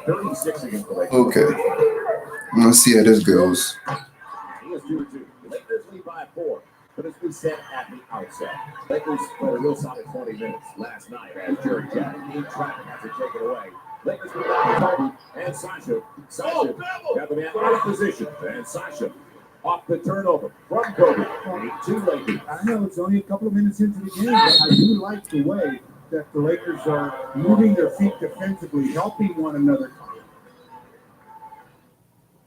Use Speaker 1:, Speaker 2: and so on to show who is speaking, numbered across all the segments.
Speaker 1: 36 against the Lakers.
Speaker 2: Okay. Let's see how this goes.
Speaker 1: He is 2-2. The Lakers lead by 4. But as we said at the outset, Lakers played a real solid 20 minutes last night as Jerry Jack in traffic has to take it away. Lakers move out to Kobe and Sasha. Sasha got the man out of position. And Sasha off the turnover from Kobe. 2 Lakers.
Speaker 3: I know it's only a couple of minutes into the game, but I do like the way that the Lakers are moving their feet defensively, helping one another.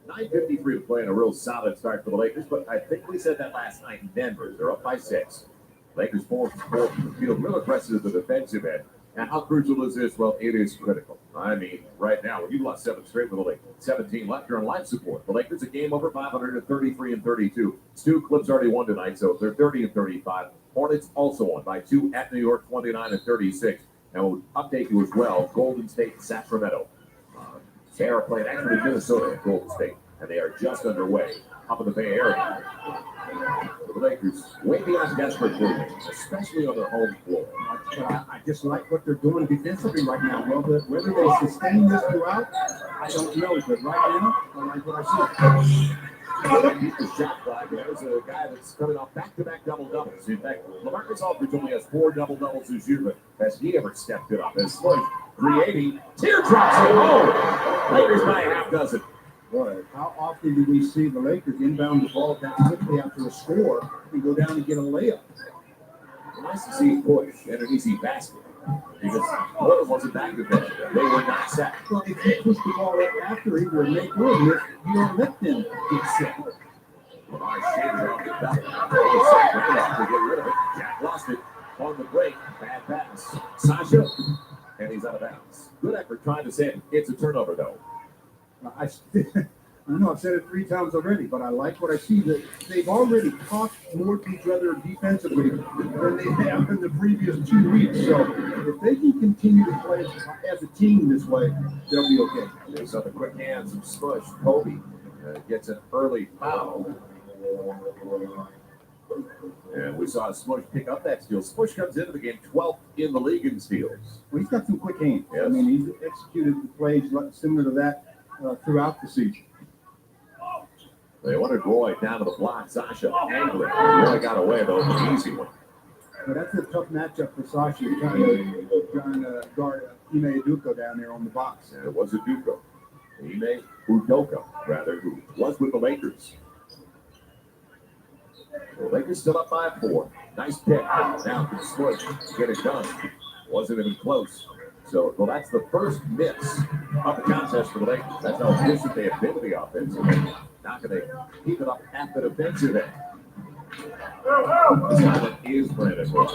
Speaker 1: 9:53 to play and a real solid start for the Lakers, but I think we said that last night in Denver. They're up by 6. Lakers 4 from the field, real aggressive at the defensive end. And how crucial is this? Well, it is critical. I mean, right now, when you've lost 7 straight with the Lakers, 17 left, you're on life support. The Lakers a game over 500 at 33-32. Stu Clips already won tonight, so they're 30-35. Hornets also won by 2 at New York, 29-36. And we'll update you as well. Golden State, Sacramento. They are playing actually Minnesota at Golden State, and they are just underway up in the Bay Area. The Lakers way beyond desperate for you, especially on their home floor.
Speaker 3: I just like what they're doing defensively right now. Well, whether they sustain this throughout, I don't know. But right now, I like what I see.
Speaker 1: Keep the shot clock. There's a guy that's coming off back-to-back double-doubles. In fact, LaMarcus Aldridge only has 4 double-doubles this year, but has he ever stepped it up? As Floyd 380, teardrops at home. Lakers by a half dozen.
Speaker 3: Boy, how often do we see the Lakers inbound the ball that quickly after a score and go down and get a layup?
Speaker 1: Nice to see push and an easy basket. Because Portland wasn't back defensive. They were not set.
Speaker 3: Well, if you push the ball up after either a make or a miss, you don't let them get set.
Speaker 1: Lamar Shaver off the back. Randolph to get rid of it. Jack lost it on the break. Bad pass. Sasha. And he's out of bounds. Good effort trying to send. It's a turnover, though.
Speaker 3: I know I've said it 3 times already, but I like what I see. That they've already talked more to each other defensively than they have in the previous 2 weeks. So if they can continue to play as a team this way, they'll be okay.
Speaker 1: There's other quick hands of Smush. Kobe gets an early foul. And we saw Smush pick up that steal. Smush comes into the game 12th in the league in steals.
Speaker 3: Well, he's got some quick hands.
Speaker 1: Yes.
Speaker 3: I mean, he's executed the plays similar to that throughout the season.
Speaker 1: They wanted Roy down to the block. Sasha angling. Roy got away, though, with an easy one.
Speaker 3: But that's a tough matchup for Sasha, trying to guard Ime Udoka down there on the box.
Speaker 1: And it was Udoka. Ime Udoka, rather, who was with the Lakers. The Lakers still up by 4. Nice pick. Now for Smush to get it done. Wasn't even close. So, well, that's the first miss of the contest for the Lakers. That's how efficient they have been with the offensive end. Now can they keep it up at the defensive end? This time it is Brandon Roy.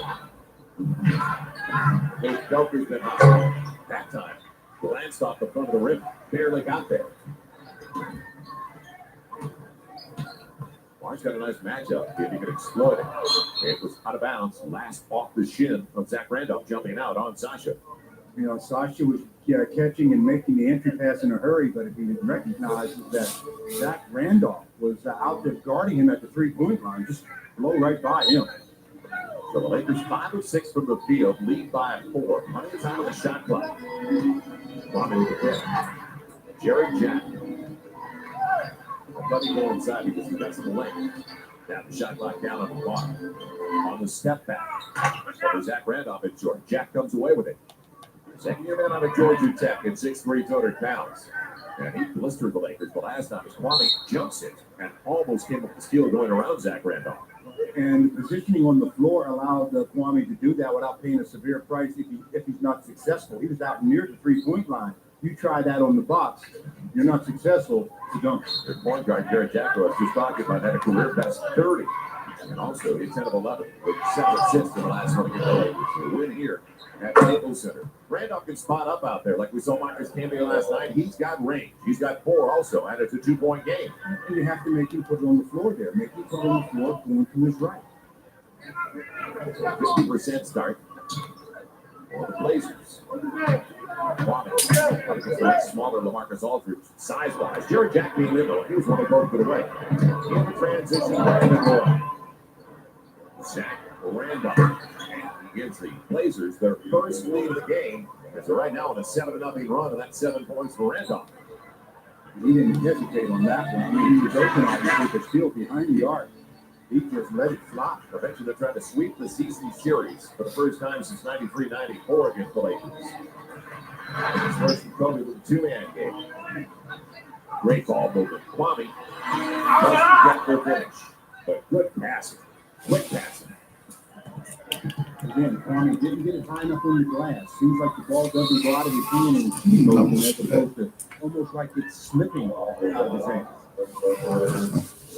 Speaker 1: Joker's been hot that time. Glanced off the front of the rim. Barely got there. Mark's got a nice matchup. If he can exploit it. It was out of bounds. Last off the shin of Zach Randolph jumping out on Sasha.
Speaker 3: You know, Sasha was catching and making the entry pass in a hurry, but if he didn't recognize that Zach Randolph was out there guarding him at the 3-point line, just blow right by him.
Speaker 1: So the Lakers 5 of 6 from the field, lead by 4. Money is out of the shot clock. Kwame with the pick. Jerry Jack. Let me go inside because he got some length. Down the shot clock down on the block. On the step back. For Zach Randolph at short. Jack comes away with it. Second-year man out of Georgia Tech at 6'3", 200 pounds. And he blistered the Lakers the last time as Kwame jumps it and almost came up the steal going around Zach Randolph.
Speaker 3: And the positioning on the floor allowed Kwame to do that without paying a severe price if he's not successful. He was out near the 3-point line. You try that on the box, you're not successful, you don't.
Speaker 1: Their point guard, Jared Jack, was just talking about had a career best 30. And also, he's 10 of 11 with 7 assists in the last one against the Lakers. So win here at Staples Center. Randolph can spot up out there. Like we saw Marcus Camby last night, he's got range. He's got 4 also, and it's a 2-point game.
Speaker 3: And you have to make him put it on the floor there. Make him put it on the floor going to his right.
Speaker 1: 50% start for the Blazers. Smaller LaMarcus Aldridge, size-wise. Jared Jack being in though. He was one of both put away. In the transition, Brandon Roy. Zach Randolph. And he gives the Blazers their first lead of the game As they're right now on a 7-0 run, and that's 7 points for Randolph.
Speaker 3: He didn't hesitate on that one. I mean, he was open, obviously, but still behind the arc. He just let it fly.
Speaker 1: Eventually, they're trying to sweep the season series for the first time since 93-94 against the Lakers. It's first and Kobe with a two-man game. Great ball movement. Kwame doesn't get the finish, but good passing. Quick passing.
Speaker 3: Again, Kwame didn't get it high enough on the glass. Seems like the ball doesn't go out of his hand in key motion as opposed to almost like it's slipping out of his hand.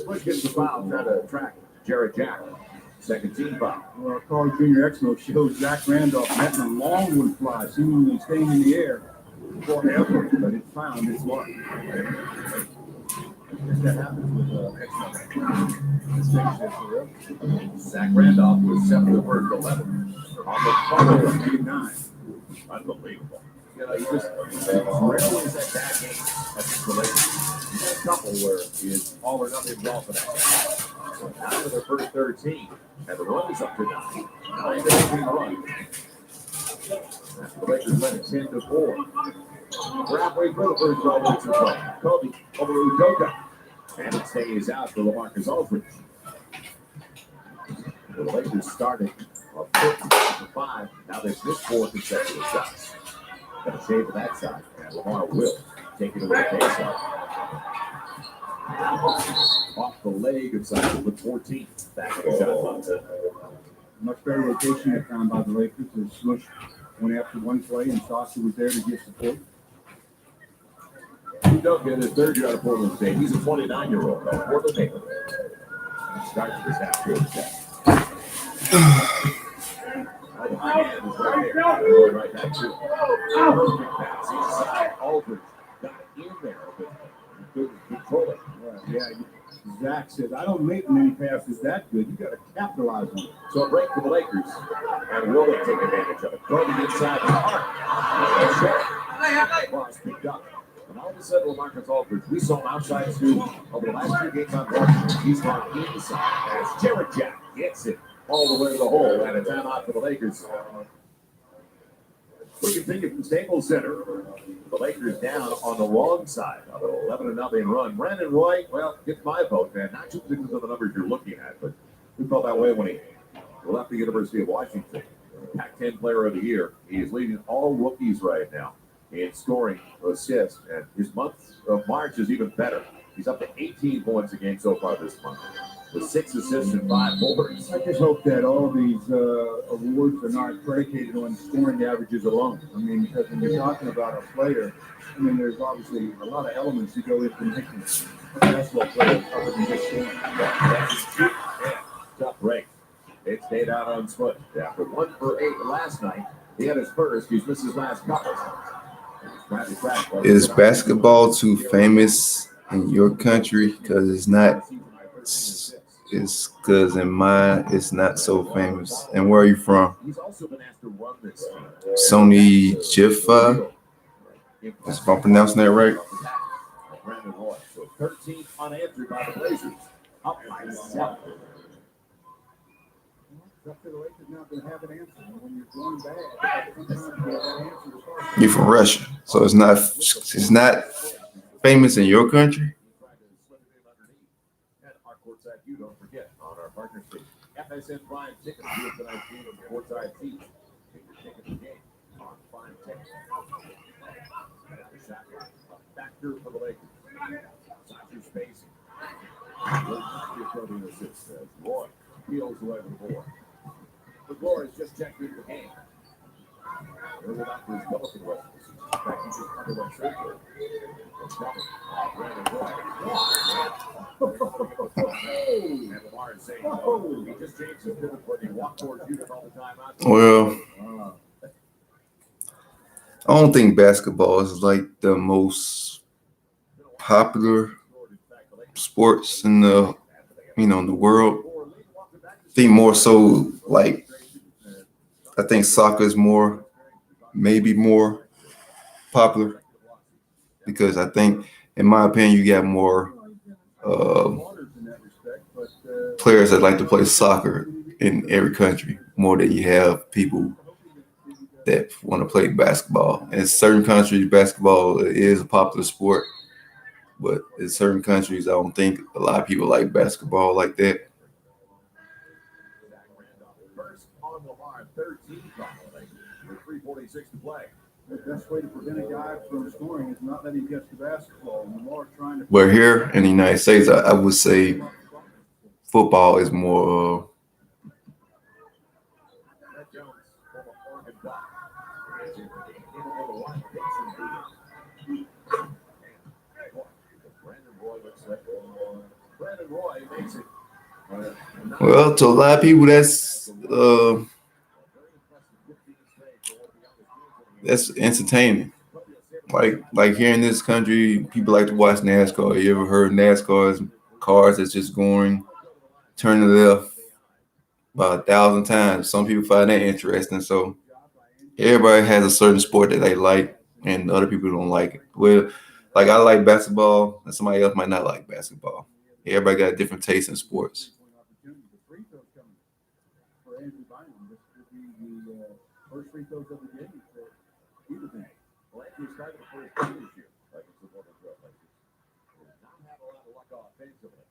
Speaker 1: Switch gets the foul, trying to track Jared Jack. Second team foul.
Speaker 3: Well, Carl Jr. Exmo shows Zach Randolph letting a long one fly, seemingly staying in the air forever, but it found its mark. I guess that happens with Exmo. This makes sense forever.
Speaker 1: Zach Randolph was 7 the first 11. On the follow-up,
Speaker 3: 89.
Speaker 1: unbelievable. You know, he just rarely is that bad game against the Lakers. He's had a couple where he is all or nothing ball for that guy. So now with their first 13, and the run is up to 9. 9-18 run. The Lakers led it 10-4. We're halfway through the first 12 minutes of play. Kobe over to Udoka. And it stays out for LaMarcus Aldridge. The Lakers started a 4-5. Now they've missed 4 consecutive shots. Got a shave to that side. And Lamar will take it away baseline. Off the leg of Simon with 14. Back to the shot clock.
Speaker 3: Much better rotation that time by the Lakers. They smushed one after one play, and Sasha was there to give support.
Speaker 1: Udoka in his third year out of Portland State. He's a 29-year-old. Portland Maple. Starts this half court set. Right back to perfect pass. Inside. Aldridge got it in there, but couldn't control it.
Speaker 3: Yeah, Zach says, I don't make many passes that good. You got to capitalize on it.
Speaker 1: So a break for the Lakers. And will they take advantage of it? Kobe inside the arc. Cross picked up. And all of a sudden, LaMarcus Aldridge, we saw him outside too. Over the last 2 games on Washington, he's gone inside as Jared Jack gets it all the way to the hole. And a timeout for the Lakers. We continue from Staples Center. The Lakers down on the wrong side of an 11-0 run. Brandon Roy, well, gets my vote, man. Not just because of the numbers you're looking at, but we felt that way when he left the University of Washington. Pac-10 Player of the Year. He is leading all rookies right now in scoring, assists, and his month of March is even better. He's up to 18 points a game so far this month, with 6 assists and 5 boards.
Speaker 3: I just hope that all these awards are not predicated on scoring averages alone. I mean, because when you're talking about a player, I mean, there's obviously a lot of elements that go into making a basketball player other than just scoring.
Speaker 1: Yeah, tough break. It stayed out on foot. After 1 for 8 last night, he had his first. He's missed his last couple.
Speaker 2: Is basketball too famous in your country? Because it's not. It's because in mine, it's not so famous. And where are you from?
Speaker 1: He's also been asked to run this.
Speaker 2: Sony Jiffa. If I'm pronouncing that right.
Speaker 1: Brandon Roy. So 13 unanswered by the Blazers. Up by 7.
Speaker 3: Up to the Lakers now going to have an answer. And when you're going bad, sometimes that answer is hard.
Speaker 2: You're from Russia, so it's not famous in your country.
Speaker 1: And our courtside view, don't forget, on our partner station. FSN Prime Tickets, view tonight's game of the courtside seats. Get your ticket to the game on Prime Tickets. The shot clock, a factor for the Lakers. Sasha spacing. Roy peels away the board. The floor has just checked into the game. We're about to develop the rest of the season. In fact, he just underwent surgery. Brandon Roy. And Lamar is saying, oh, he just changed his pivot when he walked towards you all the time.
Speaker 2: Well, I don't think basketball is like the most popular sports in the the world. I think more so like I think soccer is maybe more popular because I think, in my opinion, you got more players that like to play soccer in every country more than you have people that want to play basketball. In certain countries, basketball is a popular sport, but in certain countries, I don't think a lot of people like basketball like that.
Speaker 1: First on Lamar, 13 foul with 3:46 to play.
Speaker 3: The best way to prevent a guy from scoring is not let him catch the basketball. Lamar trying to.
Speaker 2: But here in the United States, I would say football is more.
Speaker 1: Brett Jones, former Oregon Duck, is in the one. Dixon Brandon Roy looks like Brandon Roy makes it.
Speaker 2: Well, to a lot of people, that's entertaining. Like here in this country, people like to watch NASCAR. You ever heard NASCAR's cars that's just going turn to the left about 1,000 times? Some people find that interesting. So everybody has a certain sport that they like, and other people don't like it. Well, like I like basketball, and somebody else might not like basketball. Everybody got a different taste in sports.
Speaker 3: First free throws of the game for either thing.
Speaker 1: Well, Andrew started the first game this year. Like it's a woman drill. Like did not have a lot of luck offensively.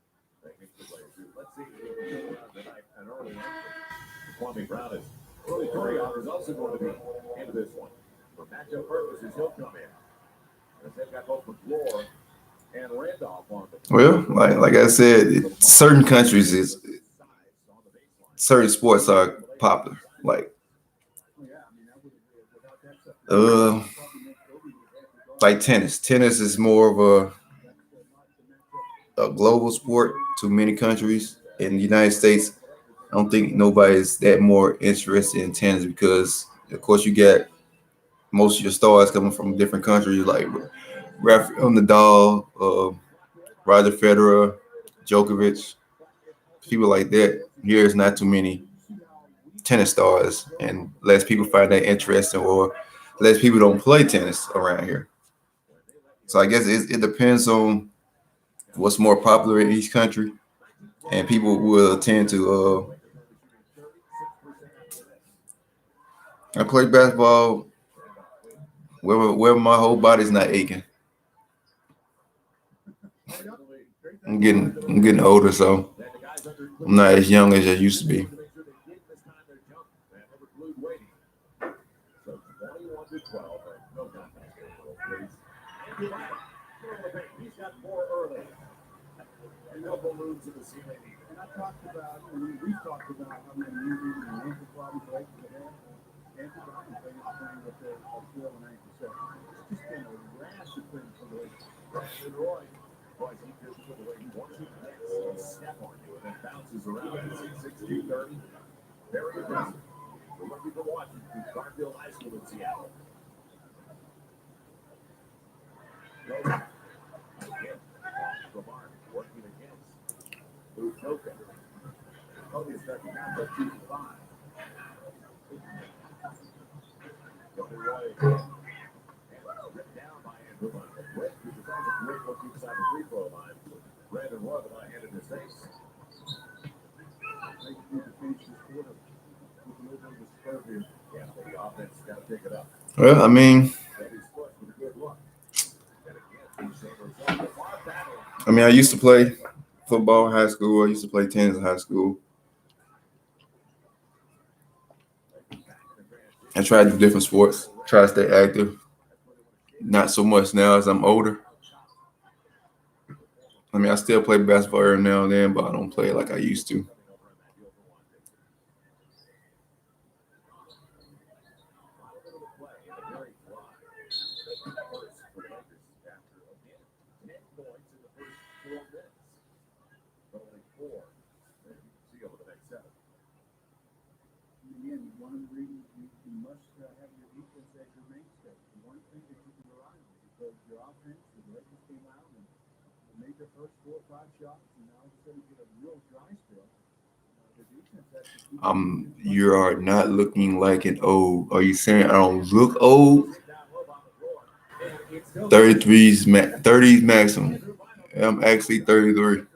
Speaker 1: They make the players do. Let's see if they can go around tonight. An early entry. Kwame Brown is early Kurioff is also going to be into this one. For matchup purposes, he'll come in. As they've got both McClure and Randolph on the
Speaker 2: Well, like I said, certain countries certain sports are popular. Like tennis. Tennis is more of a global sport to many countries. In the United States, I don't think nobody's that more interested in tennis because, of course, you get most of your stars coming from different countries like Rafael Nadal, Roger Federer, Djokovic, people like that. Here is not too many tennis stars, and less people find that interesting, or less people don't play tennis around here. So I guess it depends on what's more popular in each country, and people will tend to. I play basketball where my whole body's not aching. I'm getting older, so I'm not as young as I used to be.
Speaker 1: He's got four early. And no balloons in the ceiling.
Speaker 3: And I talked about, we've talked about how many injuries and ankle problems they have. Andrew Bynum playing with their 12 and 9%. It's just been a massive thing for the league.
Speaker 1: Brandon Roy. Boy, he just put away 1 2 step on you and then bounces around 6'6", 230. Very impressive. For what people watching from Garfield High School in Seattle. Lamar working against Udoka. Kobe is starting down to 2-5. Kobe Roy ripped down by Andrew on the break, which is also a great look inside the free throw line. Brandon Roy with a hand in his face.
Speaker 3: They need to finish this quarter with a little bit of a spur here.
Speaker 1: Yeah, the offense got to pick it up.
Speaker 2: Well, I mean, I used to play football in high school. I used to play tennis in high school. I tried to do different sports, try to stay active. Not so much now as I'm older. I still play basketball every now and then, but I don't play it like I used to.
Speaker 3: Again, one of the reasons you must have your defense as your mainstay. One thing that you can rely on because your offense, the Lakers came out and made their first 4 or 5 shots, and now all of a sudden you get a real dry spell. The defense has to keep.
Speaker 2: You are not looking like an old. Are you saying I don't look old? 33's 30's maximum. I'm actually 33.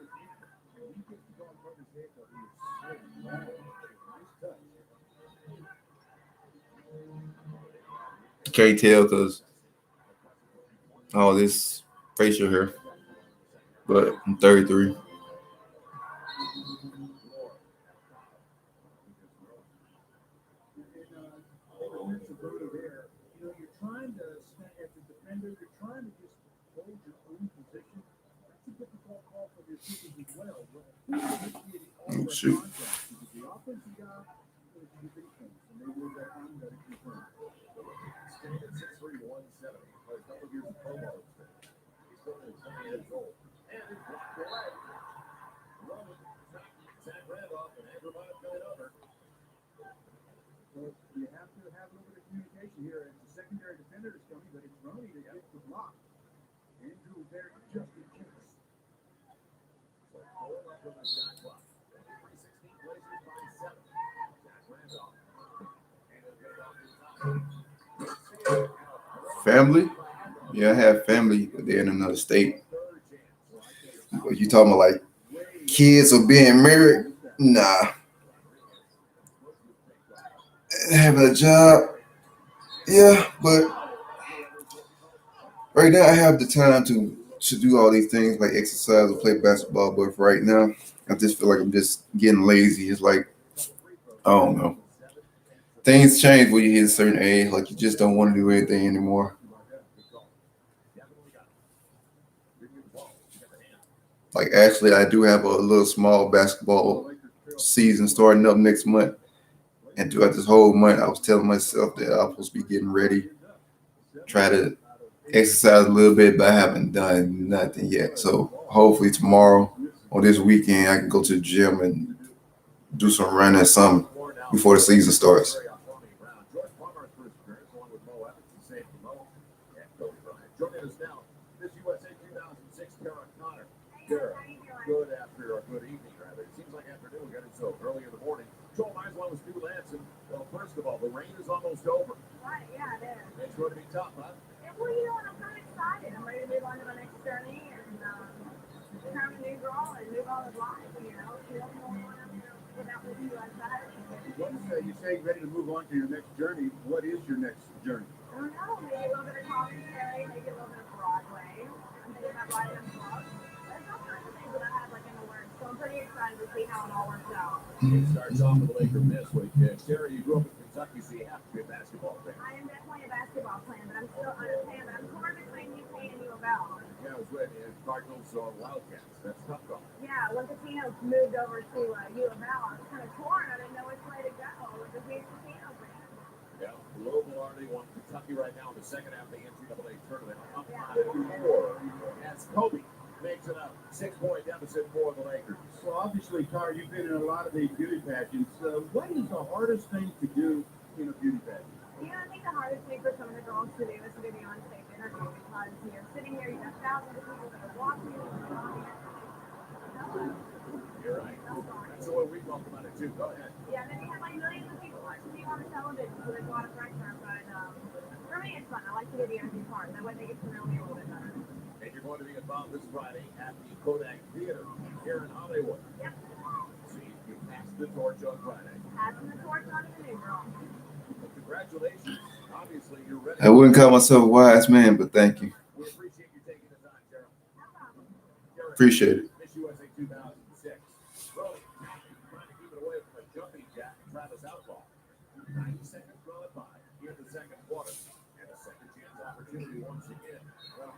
Speaker 2: can't tell because all this facial hair. But I'm 33.
Speaker 3: You're trying to, as a defender, you're trying to just hold your own position. That's a difficult call for the officials as well. But
Speaker 2: Oh, shoot.
Speaker 3: because the offensive guy is the defense, and they will that on that confirm.
Speaker 1: Standing at 6'3", 170. Played a couple of years of pro ball. He's still in 20 years old. And it's blocked away. Roman, Zach Randolph, and Andrew might have played over.
Speaker 3: So you have to have a little bit of communication here. It's a secondary defender that's coming, but it's Roney that gets the block. Andrew there just in case.
Speaker 1: So pulling up on the shot clock. 3:16 Blazers by 7. Zach Randolph. And he'll get it off the top.
Speaker 2: Family? Yeah, I have family, but they're in another state. But you talking about like kids or being married? Nah. Having a job? Yeah, but right now I have the time to do all these things like exercise or play basketball. But for right now, I just feel like I'm just getting lazy. It's like, I don't know. Things change when you hit a certain age. Like you just don't want to do anything anymore. Like actually, I do have a little small basketball season starting up next month. And throughout this whole month, I was telling myself that I'm supposed to be getting ready, try to exercise a little bit, but I haven't done nothing yet. So hopefully tomorrow or this weekend, I can go to the gym and do some running or something before the season starts.
Speaker 1: Joining us now, this USA 2006 Kara Connor. Kara, good after, or good evening rather. It seems like afternoon, we got it so early in the morning. Joel Meisel with Stu Lansing. Well, first of all, the rain is almost over.
Speaker 4: Right, yeah, it is.
Speaker 1: It's going to be tough, huh?
Speaker 4: Well, and I'm kind of excited. I'm ready to move on to my next journey and become a new girl and move on with life, She doesn't want to without moving to outside.
Speaker 3: You say ready to move on to your next journey. What is your next journey?
Speaker 4: I don't know, maybe a little bit of commentary, maybe a little bit of Broadway. I'm thinking about writing a book. There's all kinds of things that I have in the works, so I'm pretty excited to see how it all works out.
Speaker 1: It starts off with a Laker miss week. Sarah, you grew up in Kentucky, so you have to be a basketball fan.
Speaker 4: I am definitely a basketball fan, but I'm still unfan, but I'm torn between UK and U of L.
Speaker 1: Yeah, I was with you. Cardinals or Wildcats. That's tough call.
Speaker 4: Yeah, when Patino moved over to U of L, I was kind of torn. I didn't know which way to go with the big Patino fan.
Speaker 1: Yeah, Louisville already won Kentucky right now in the second half of the NCAA tournament. Up 5-4 as Kobe makes it a 6-point deficit for the Lakers.
Speaker 3: So obviously, Car, you've been in a lot of these beauty pageants. What is the hardest thing to do in a beauty pageant?
Speaker 4: I think the hardest thing for some of the girls to do is to be on stage interview because sitting here, you have thousands of people that are watching you.
Speaker 1: You're right. That's the way we talk about it too. Go ahead.
Speaker 4: Yeah, then you have millions of people watching you on the television, so there's a lot of pressure. But for me, it's fun. I like to do the interview part. That way they get to know me a little bit better.
Speaker 1: And you're going to be involved this Friday at the Kodak Theater here in Hollywood.
Speaker 4: Yep.
Speaker 1: So you passed the torch on Friday.
Speaker 4: Passing the torch on to the new girl.
Speaker 1: Well, congratulations. Obviously, you're ready.
Speaker 2: I wouldn't call myself a wise man, but thank you.
Speaker 1: We appreciate you taking the time, Gerald.
Speaker 4: No problem.
Speaker 2: Appreciate it.
Speaker 1: Miss USA 2006. Rolling. Trying to keep it away from a jumping jack, Travis Outlaw. 90 seconds gone by here in the second quarter. And a second chance opportunity once again. Well,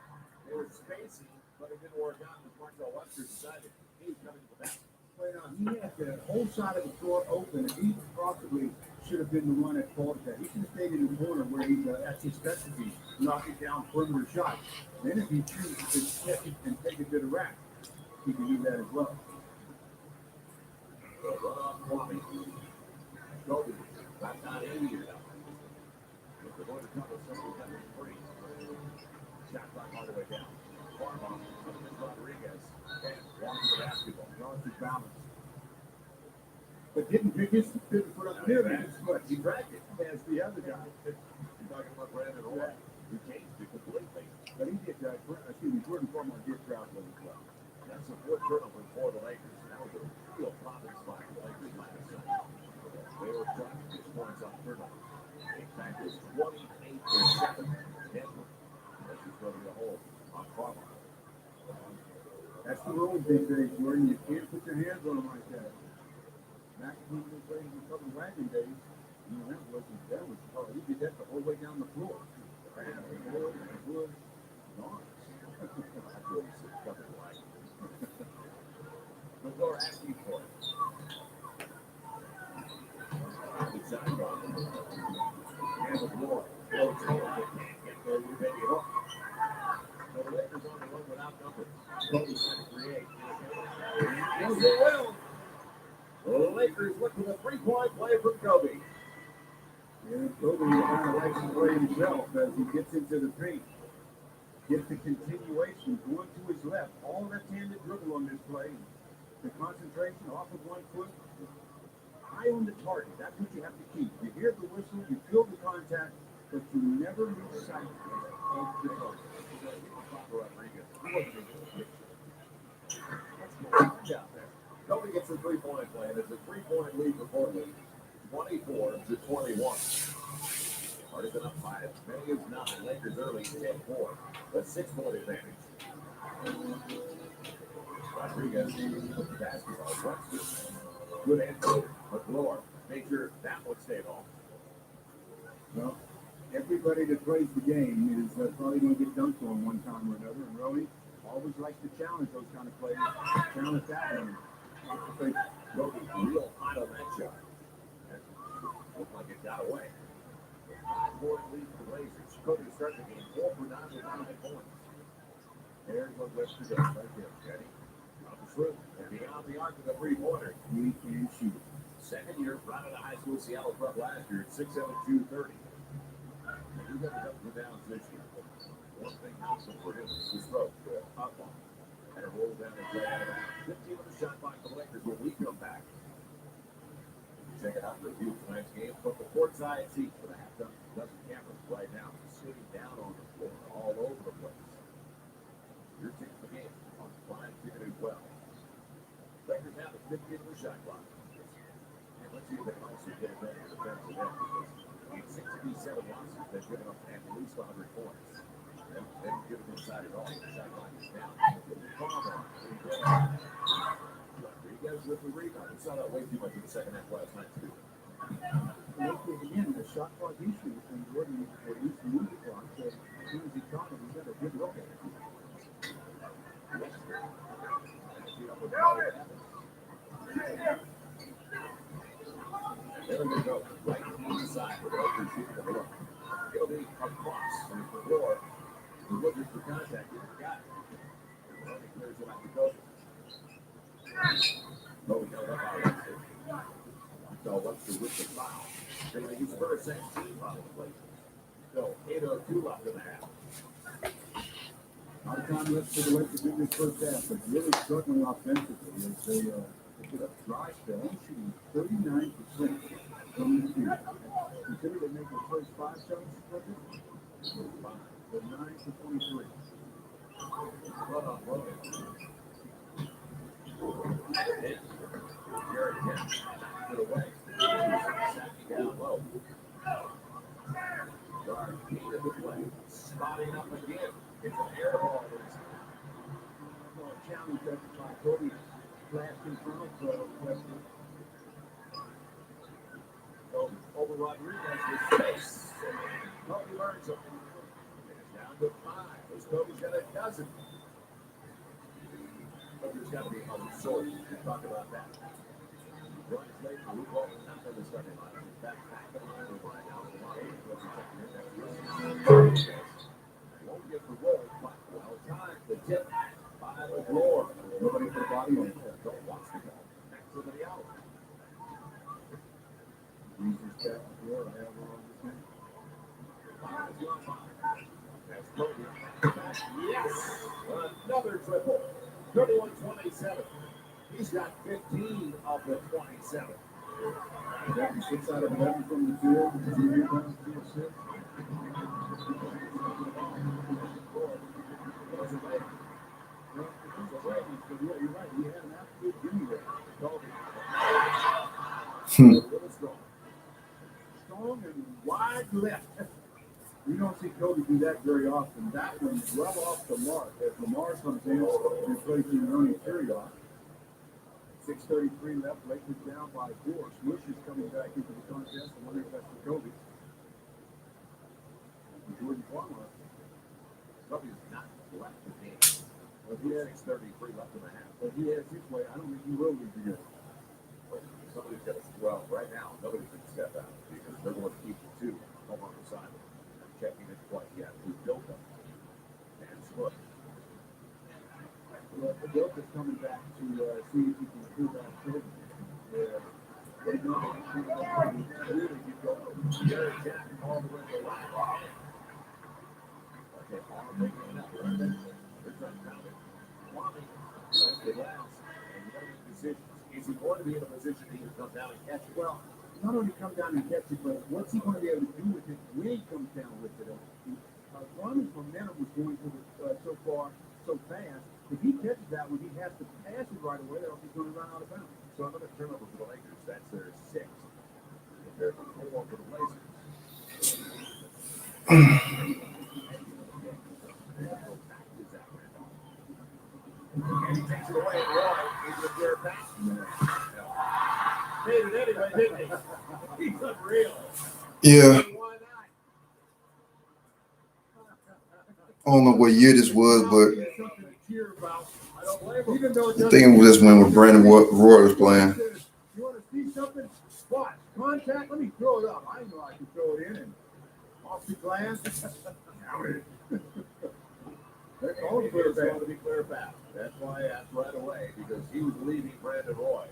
Speaker 1: they were spacing, but it didn't work out. Marcel Webster decided he was coming to the basket.
Speaker 3: Well, he had the whole side of the floor open, and he possibly should have been the one that called that. He should have stayed in the corner where that's his specialty, knocking down perimeter shots. Then if he chooses to check it and take it to the rack, he can do that as well.
Speaker 1: Run off Kwame. Kobe, back down 80 now. If they're going to cover something that was free. Shot clock all the way down. Farmon, Rodriguez, and walking the basketball.
Speaker 3: Lost his balance. But didn't pick his foot up there.
Speaker 1: He dragged it.
Speaker 3: As the other guy.
Speaker 1: You're talking about Brandon Roy. Who changed it completely.
Speaker 3: But he did, Jordan Foreman did crowd with as well.
Speaker 1: That's a fourth turnover for the Lakers. That was a real problem spot for the Lakers last night. They were trying to get points on turnover. In fact, it was 28 is second. Denver. This is going to be a hold on Carlisle.
Speaker 3: That's the rules these days, Jordan. You can't put your hands on them like that. Back when we played in the Southern Wagon days, you know, that was oh, he did that the whole way down the floor. Ran the floor, the wood, gone.
Speaker 1: That's what he said, Southern Wagon. The door asking for it. The sidebar. And the floor. Goes over. Can't get there. You bet you hook. So the Lakers on the run without numbers. Kobe's trying to create. Yes, they will. The Lakers look for the three-point play from Kobe.
Speaker 3: Yeah, Kobe kind of likes to play himself as he gets into the paint. Gets the continuation going to his left. All left-handed dribble on this play. The concentration off of one foot. Eye on the target. That's what you have to keep. You hear the whistle, you feel the contact, but you never lose sight of the target.
Speaker 1: Kobe gets the three-point play, and it's a three-point lead for Portland, 24-21. Partisan up 5 as many as 9. Lakers early, 10-4. A 6-point advantage. Rodriguez with the basketball. Webster. Good answer. McLaurin. Make sure that one stayed off.
Speaker 3: Well, everybody that plays the game is probably going to get dunked on one time or another. And Rowie always likes to challenge those kind of players. Challenge that one.
Speaker 1: Kobe real hot on that shot. That looked like it got away. 5-point lead for the Blazers. Kobe started the game 4 for 9 with 9 points. There's what Webster does right there. Ready? Up the through. And beyond the arc of the three-pointer.
Speaker 3: He can shoot.
Speaker 1: Second year, right out of high school, Seattle Club last year at 6'7", 230. He got the ups and downs this year. One thing also for him is the stroke, the hot ball. And it rolls down and play out of bounds. 15 with a shot by the Lakers when we come back. Check it out, review tonight's game from the courtside seats for the halftime. Dozen cameras right now, sitting down on the floor, all over the place. Your team for the game on 5 ticket as well. Lakers have a 15 with a shot clock. And let's see if they can also get it better defensive end because in 67 losses, they've given up at least 100 points. They haven't given inside at all. The shot clock is down. Rodriguez with the rebound. We saw that way too much in the second half last night, too.
Speaker 3: Again, the shot clock issue, and Jordan used to move the clock. So as soon as he caught him, he got a good look at it.
Speaker 1: There we go. Right inside for the Lakers shooting the look. It'll be across the floor. He's looking for contact. He's got it. Well, he clears it out to Kobe. Kobe got up out of it. So Webster with the foul. They're going to use first 16 probably. So 8:02 left in the half.
Speaker 3: A lot of time left for the Lakers in this first half, but really struggling offensively as they put up dry spell, shooting 39% from the field. Consider they make the first 5 shots, but 9 for 23.
Speaker 1: Run on Logan. Jared Kemp put away. Sacking down low. Guard needed the play. Spotting up again. It's an air ball.
Speaker 3: Challenge that by Kobe flashed in front of Webster.
Speaker 1: So over Rodriguez with space. Kobe learns something. It's down to 5. As Kobe's got a dozen. But there's got to be other sources. We talked about that. Runs late for Luke Walton, not in the starting line. He's back in the line right now. Won't get the roll, but well timed. The tip by the floor.
Speaker 3: Nobody put a body on it.
Speaker 1: Don't watch the ball. Back to the out.
Speaker 3: Jesus back the floor. I have one on this thing.
Speaker 1: 5-on-5. That's Kobe. Yes! Another triple. 31-27. He's got 15 of the 27.
Speaker 3: That 6 out of 11 from the field. 2 rebounds, 2 assists.
Speaker 1: Was it late?
Speaker 3: Well, it was a way, but yeah, you're right. He had an absolute gimme there.
Speaker 1: A little strong.
Speaker 3: Strong and wide left. You don't see Kobe do that very often. That one's well off the mark as Lamar comes in, replacing Ronnie Kurios. 6:33 left. Lakers down by 4. Smush is coming back into the contest. I wonder if that's for Kobe. Jordan Farmer.
Speaker 1: Kobe's not left the game.
Speaker 3: But he has
Speaker 1: 6:33 left in the half.
Speaker 3: But he has his way. I don't think he will leave the game.
Speaker 1: Somebody's got to, well, right now, nobody's going to step out because they're going to keep the two home on the side. Checking it quite yet. Who's built them? And Smush.
Speaker 3: Well, Adelka's coming back to see if he can improve that Kobe. They know that he can really get going.
Speaker 1: Jared Jack all the way to the line. Okay, all making it up. They're trying to count it. Kwame, that's the last. And you got to make decisions. Is he going to be in a position to either come down and catch it?
Speaker 3: Well, not only come down and catch it, but what's he going to be able to do with it when he comes down with it? Kwame's momentum was going to so far so fast. If he catches that one, he has to pass it right away, or he's going to run out of bounds.
Speaker 1: So another turnover for the Lakers. That's their 6th. Compared to 4 for the Blazers. And he takes it away, and Roy is a clear pass. Made it anyway, didn't he? He's unreal.
Speaker 2: Yeah,
Speaker 1: Why not?
Speaker 2: I don't know what year this was, but
Speaker 3: Something to cheer about. I don't blame him.
Speaker 2: I think it was just when Brandon Roy was playing.
Speaker 3: You want to see something? Watch. Contact. Let me throw it up. I know I can throw it in and off the glass. They're calling for
Speaker 1: Clear
Speaker 3: a
Speaker 1: pass
Speaker 3: foul.
Speaker 1: to be clear pass. That's why I asked right away, because he was leaving Brandon Roy.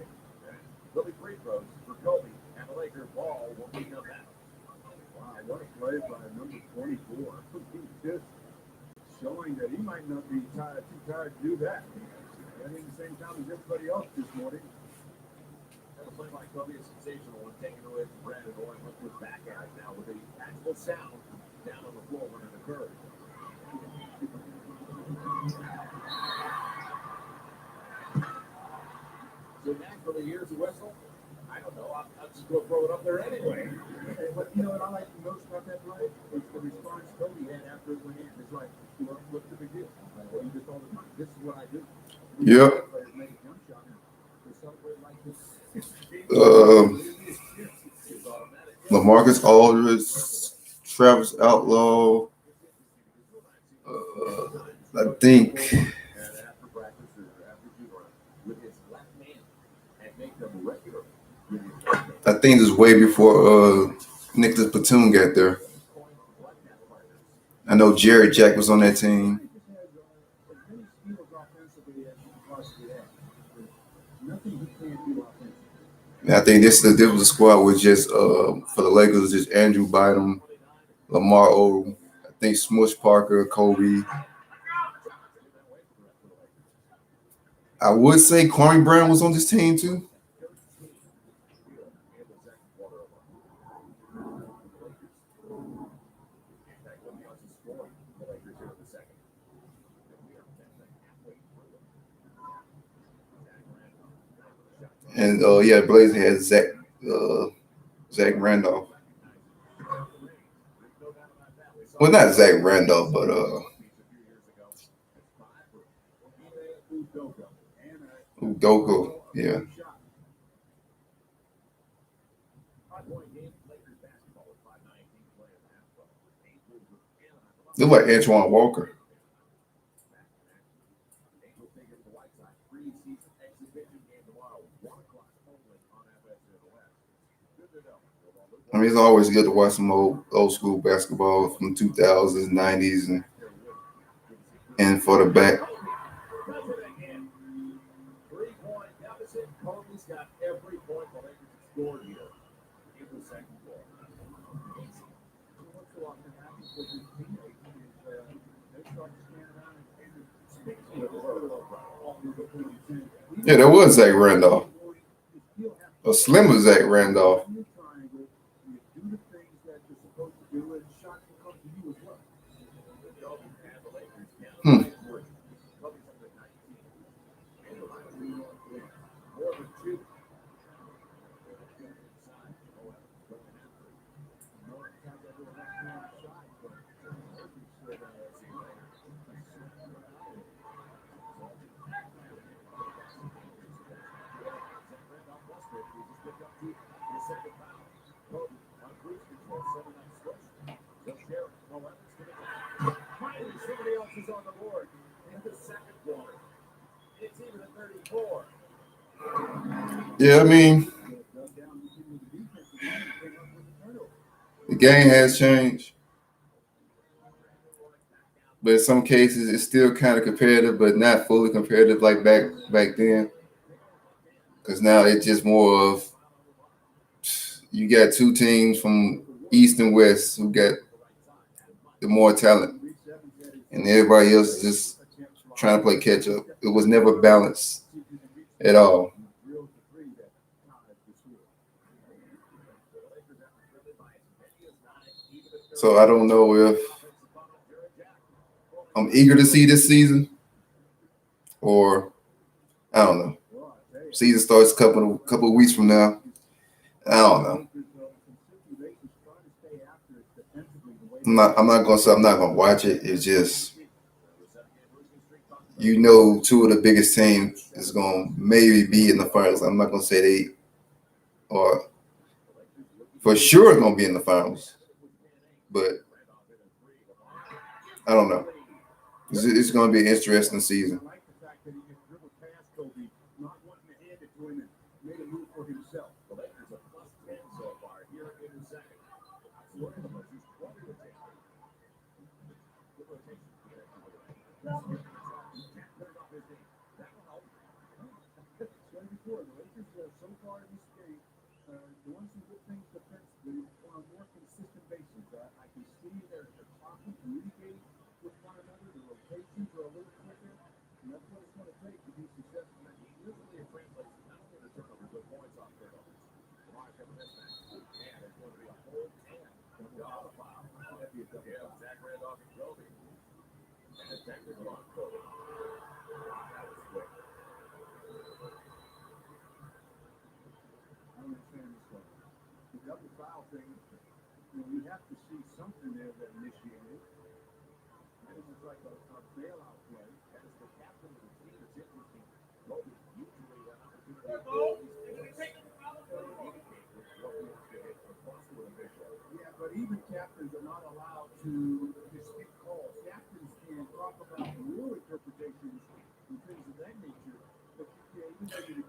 Speaker 1: And Billy free throws for Kobe, and the Lakers ball will become that.
Speaker 3: Wow, what a play by number 24. He's just showing that he might not be too tired to do that. Getting the same time as everybody else this morning.
Speaker 1: That was played by Kobe, a sensational one, taken away from Brandon Roy. Let's look back at it now with the actual sound down on the floor when it occurred. So naturally, here's the whistle. I don't know. I'm just going to throw it up there anyway.
Speaker 3: But you know what I like the most about that play? It's the response Kobe had after it went in. It's like, well, what's the big deal? I do this all the time. This is what I do.
Speaker 2: Yep.
Speaker 3: Players make a jump shot and they celebrate like this.
Speaker 1: It's automatic.
Speaker 2: LaMarcus Aldridge, Travis Outlaw. I think
Speaker 1: And after practice or after shoot around with his left hand and make them regular with his left hand.
Speaker 2: I think this was way before Nicholas Batum got there. I know Jared Jack was on that team.
Speaker 3: He just has as many skills offensively as he can possibly have. There's nothing he can't do offensively.
Speaker 2: And I think this was a squad with just for the Lakers, just Andrew Bynum, Lamar Odom, I think Smush Parker, Kobe. I would say Kwame Brown was on this team too. And yeah, Blazer had Zach Randolph. Well, not Zach Randolph, but Udoka. Yeah. Look like Antoine Walker. I mean, it's always good to watch some old school basketball from 2000s, 90s, and for the back.
Speaker 1: Kobe's got every point the Lakers have scored here in the second quarter.
Speaker 3: What's a lot that happens with his teammates is they start to stand around and speak to the world.
Speaker 2: Yeah, that was Zach Randolph. A slimmer Zach Randolph.
Speaker 3: In the triangle, you do the things that you're supposed to do, and shots will come to you as well.
Speaker 2: Yeah, I mean, the game has changed, but in some cases it's still kind of competitive, but not fully competitive like back then. Because now it's just more of you got two teams from East and West who got the more talent, and everybody else is just trying to play catch up. It was never balanced at all. So I don't know if I'm eager to see this season or I don't know. Season starts a couple of weeks from now. I don't know. I'm not gonna say I'm not gonna watch it. It's just two of the biggest teams is gonna maybe be in the finals. I'm not gonna say they are for sure gonna be in the finals, but I don't know. It's gonna be an interesting season.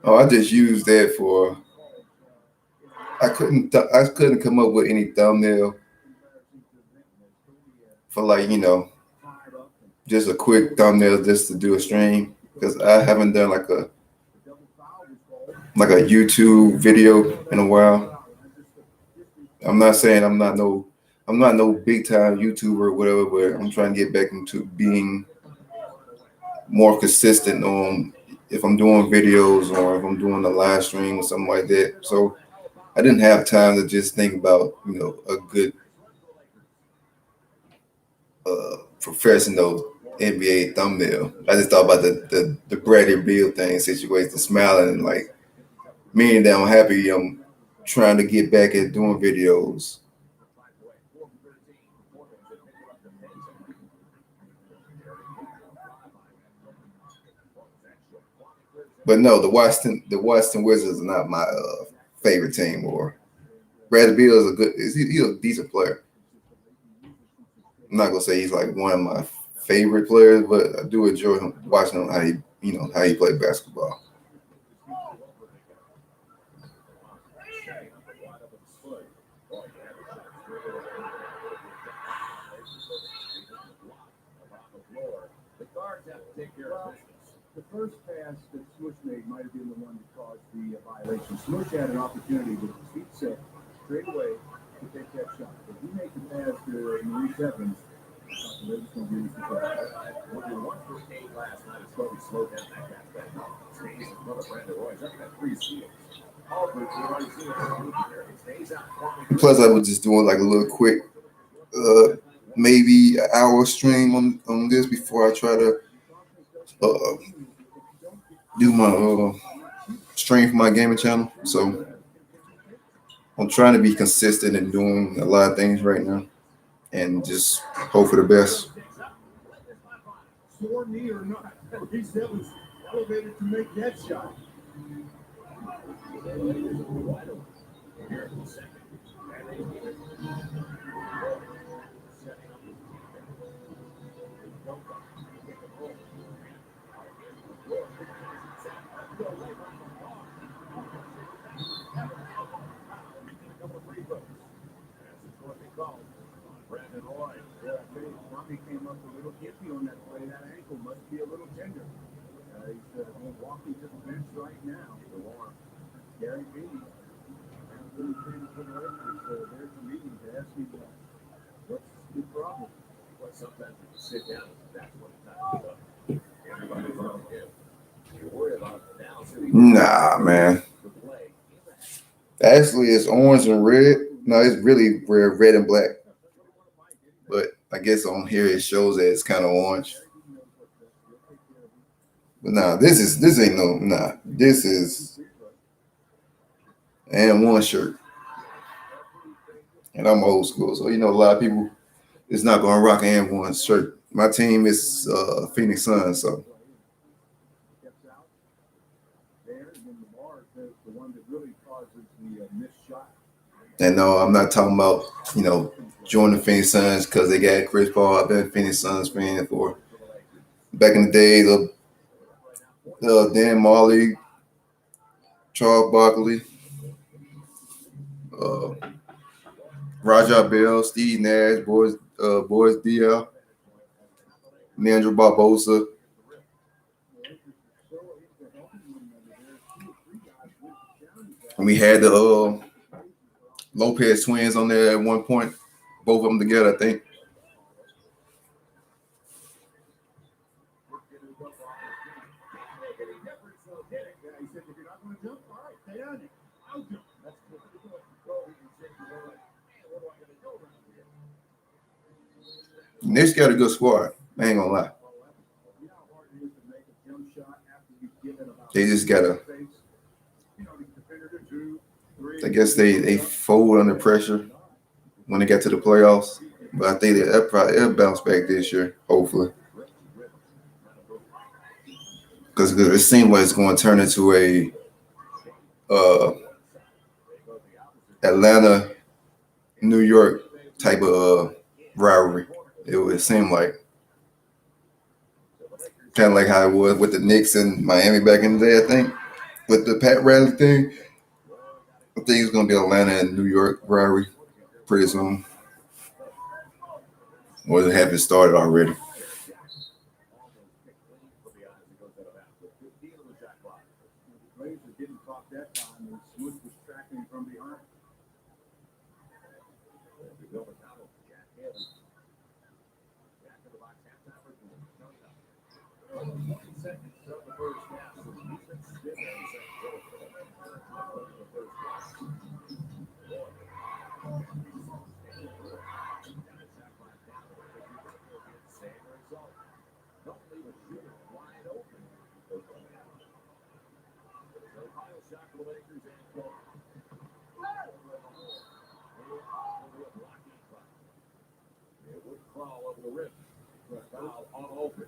Speaker 2: Oh, I just used that for. I couldn't come up with any thumbnail for just a quick thumbnail just to do a stream because I haven't done like a YouTube video in a while. I'm not saying I'm not no big time YouTuber or whatever, but I'm trying to get back into being more consistent on if I'm doing videos or if I'm doing a live stream or something like that. So I didn't have time to just think about a good professional NBA thumbnail. I just thought about the Bradley Beal thing situation, smiling and like meaning that I'm happy I'm trying to get back at doing videos. But no, the Washington Wizards are not my favorite team. Or Bradley Beal is he's a decent player. I'm not gonna say he's like one of my favorite players, but I do enjoy him watching him how he play basketball.
Speaker 3: Smush had an opportunity with his feet set straight away to take that shot. If he makes the pass to Maurice Evans, they're just going to be in
Speaker 1: When you won for 8 last night, it's probably slowed down that gap back. Stays in front of Brandon Roy. He's got 3 steals. Albert, we already seen it. Stays out.
Speaker 2: Plus, I was just doing like a little quick, maybe an hour stream on this before I try to uh, do my stream for my gaming channel. So I'm trying to be consistent and doing a lot of things right now, and just hope for the best.
Speaker 3: sore knee or not. Maurice Evans elevated to make that shot. He's walking to the bench right now. Gary Beatty, they're to meeting to ask him what's the problem.
Speaker 1: Well, sometimes you just sit down, that's when the time is up. Everybody's on him. You worry about now.
Speaker 2: Nah, man. Actually, it's orange and red. No, it's really red and black. But I guess on here it shows that it's kind of orange. But nah, this is and one shirt. And I'm old school, so a lot of people is not gonna rock an and one shirt. My team is Phoenix Suns, so. And no, I'm not talking about, joining the Phoenix Suns because they got Chris Paul. I've been a Phoenix Suns fan for back in the days of Dan Marley, Charles Barkley, Raja Bell, Steve Nash, Boris Diaw, Leandro Barbosa. And we had the Lopez twins on there at one point, both of them together, I think. Knicks got a good squad. I ain't gonna lie. They just gotta. I guess they fold under pressure when they get to the playoffs, but I think they'll bounce back this year, hopefully. Because it seems like it's going to turn into a Atlanta, New York type of rivalry. It would seem like kind of like how it was with the Knicks and Miami back in the day, I think, with the Pat Riley thing. I think it's going to be Atlanta and New York rivalry pretty soon. Or it haven't started already.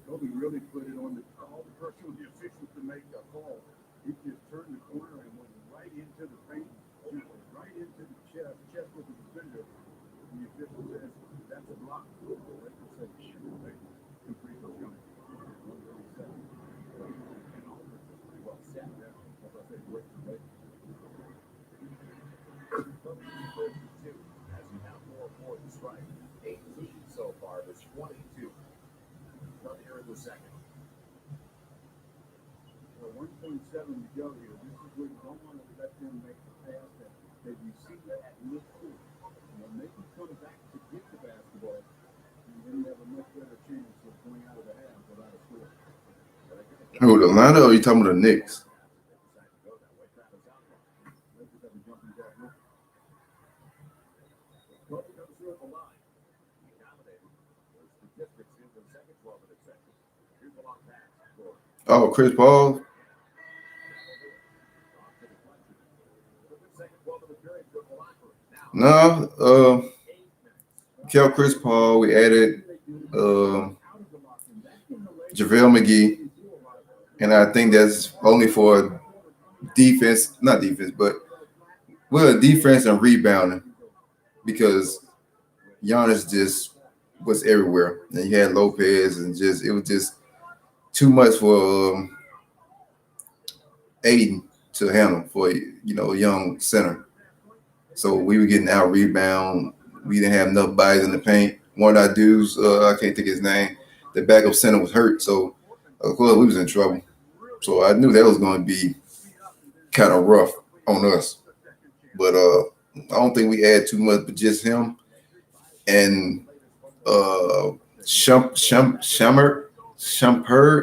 Speaker 3: Kobe really put it on all the pressure on the officials to make a call. He just turned the corner and went right into the paint, right into the chest with the defender. And the official says, that's a block. The Lakers say, shoot, two free throws coming. 137. And all of it's pretty well set there. As I said, great for Lakers.
Speaker 1: As you have more for the strike. 18 so far, there's 22. Come here in the second.
Speaker 3: Well, 1.7 to go here. This is where you don't want to let them make the pass that you see that at midfield. When they can come back to get the basketball, and then you have a much better chance of going out of the half without a score.
Speaker 2: Who, Atlanta, or are you talking about the Knicks? Oh, Chris Paul. No, kept Chris Paul. We added JaVale McGee, and I think that's only for defense, not defense, but defense and rebounding, because Giannis just was everywhere, and you had Lopez, and it was just too much for Aiden to handle for a young center. So we were getting out rebound. We didn't have enough bodies in the paint. One of our dudes, I can't think of his name, the backup center was hurt, so of course we was in trouble. So I knew that was going to be kind of rough on us. But I don't think we had too much, but just him and Shumpert.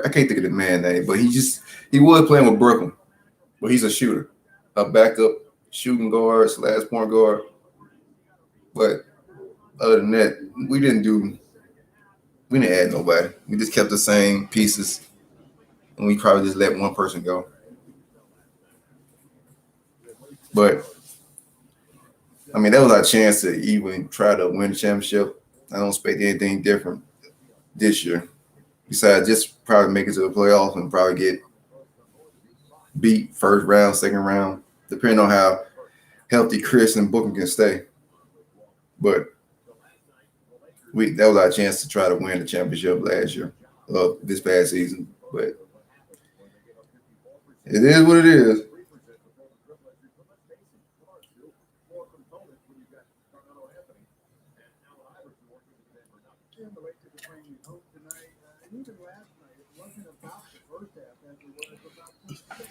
Speaker 2: I can't think of the man name, but he was playing with Brooklyn, but he's a shooter, a backup shooting guard / point guard. But other than that, we didn't add nobody. We just kept the same pieces, and we probably just let one person go. But I mean, that was our chance to even try to win the championship. I don't expect anything different this year. Besides, just probably make it to the playoffs and probably get beat first round, second round, depending on how healthy Chris and Booker can stay. But that was our chance to try to win the championship last year, this past season. But it is what it is.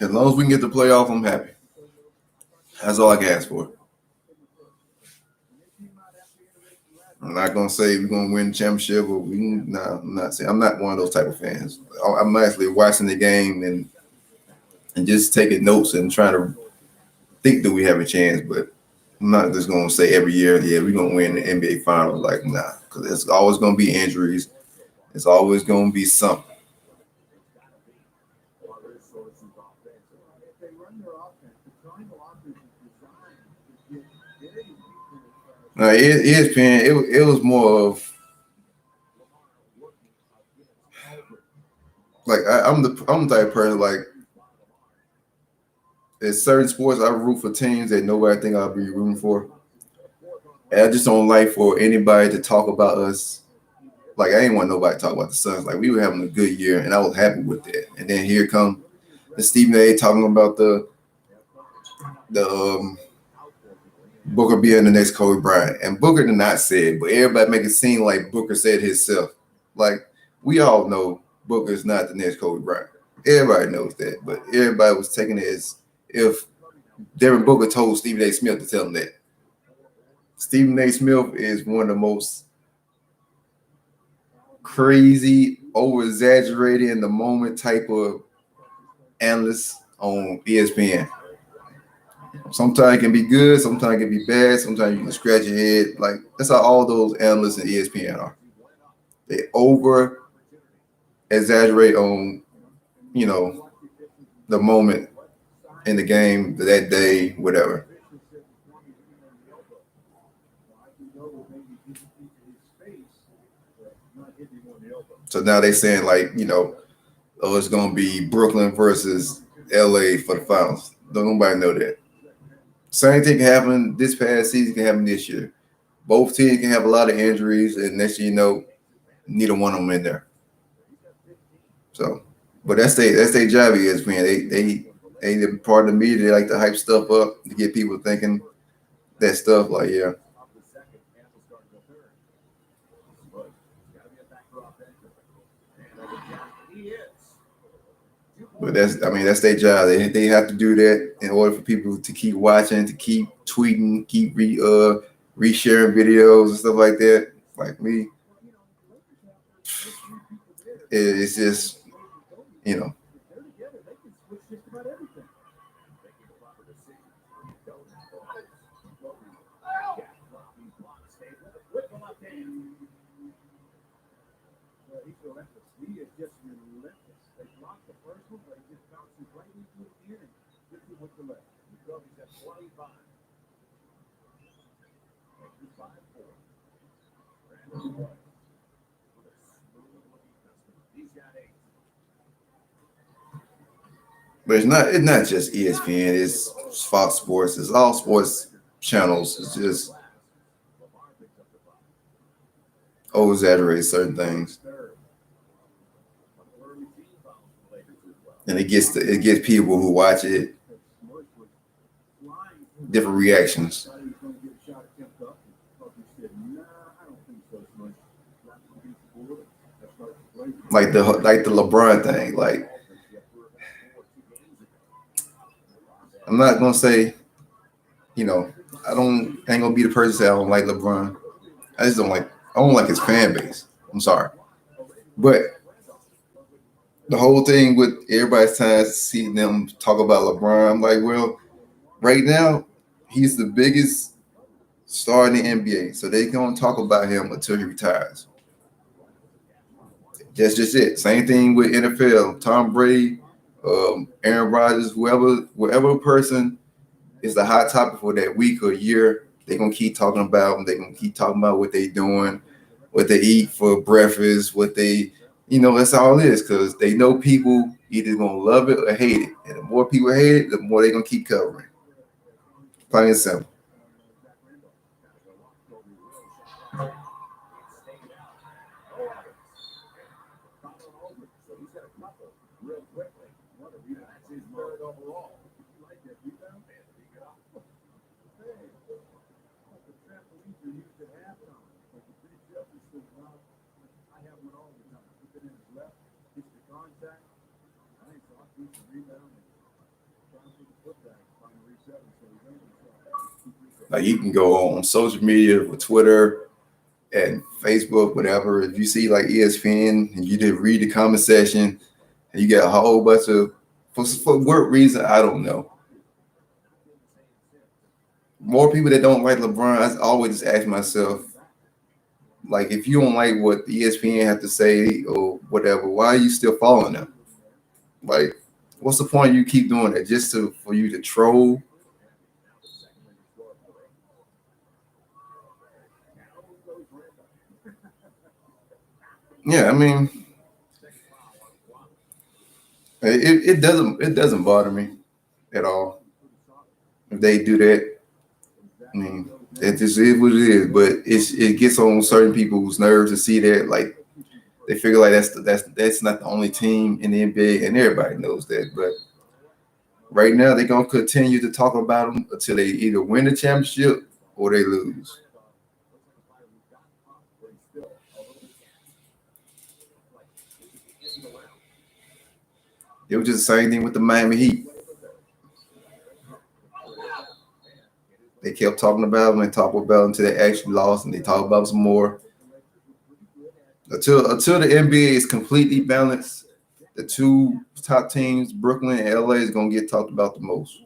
Speaker 2: As long as we can get the playoff, I'm happy. That's all I can ask for. I'm not gonna say we're gonna win the championship, or I'm not saying. I'm not one of those type of fans. I'm actually watching the game and just taking notes and trying to think that we have a chance. But I'm not just gonna say every year, yeah, we're gonna win the NBA Finals. Like, nah, because it's always gonna be injuries. It's always gonna be something. No, ESPN. It was more of like I'm the type of person, like, there's certain sports I root for teams that nobody think I'll be rooting for. And I just don't like for anybody to talk about us. Like, I didn't want nobody to talk about the Suns. Like, we were having a good year, and I was happy with that. And then here come the Stephen A. talking about the Booker being the next Kobe Bryant. And Booker did not say it, but everybody make it seem like Booker said himself. Like, we all know Booker is not the next Kobe Bryant. Everybody knows that, but everybody was taking it as if Devin Booker told Stephen A. Smith to tell him that. Stephen A. Smith is one of the most crazy, over-exaggerated in the moment type of analysts on ESPN. Sometimes it can be good, sometimes it can be bad, sometimes you can scratch your head. Like, that's how all those analysts in ESPN are. They over-exaggerate on, the moment in the game, that day, whatever. So now they're saying, like, it's going to be Brooklyn versus LA for the finals. Don't nobody know that. Same thing can happen this past season, can happen this year. Both teams can have a lot of injuries, and next year, neither one of them in there. So, but that's their job, ESPN. They part of the media. They like to hype stuff up to get people thinking that stuff. Like, yeah. But that's their job. They have to do that in order for people to keep watching, to keep tweeting, keep resharing videos and stuff like that. Like me, it's just, But it's not just ESPN. It's Fox Sports. It's all sports channels. It's just over-exaggerate certain things, and it gets people who watch it different reactions. Like the LeBron thing. Like, I'm not gonna say, ain't gonna be the person to say I don't like LeBron. I don't like his fan base. I'm sorry. But the whole thing with everybody's time seeing them talk about LeBron, I'm like, well, right now, he's the biggest star in the NBA. So they're gonna talk about him until he retires. That's just it. Same thing with NFL. Tom Brady, Aaron Rodgers, whatever person is the hot topic for that week or year, they're gonna keep talking about them. They're gonna keep talking about what they doing, what they eat for breakfast, what they, that's all it is, because they know people either gonna love it or hate it. And the more people hate it, the more they're gonna keep covering. Plain and simple. Like you can go on social media with Twitter and Facebook, whatever. If you see like ESPN and you did read the comment section, and you get a whole bunch of for what reason I don't know. More people that don't like LeBron, I always ask myself, like, if you don't like what the ESPN have to say or whatever, why are you still following them? Like, what's the point you keep doing that just for you to troll? Yeah, I mean, it doesn't bother me at all if they do that. I mean, it just is what it is. But it gets on certain people's nerves to see that. Like they figure like that's not the only team in the NBA, and everybody knows that. But right now, they're gonna continue to talk about them until they either win the championship or they lose. It was just the same thing with the Miami Heat. They kept talking about them and talking about them until they actually lost, and they talk about some more. Until the NBA is completely balanced, the two top teams, Brooklyn and LA, is gonna get talked about the most.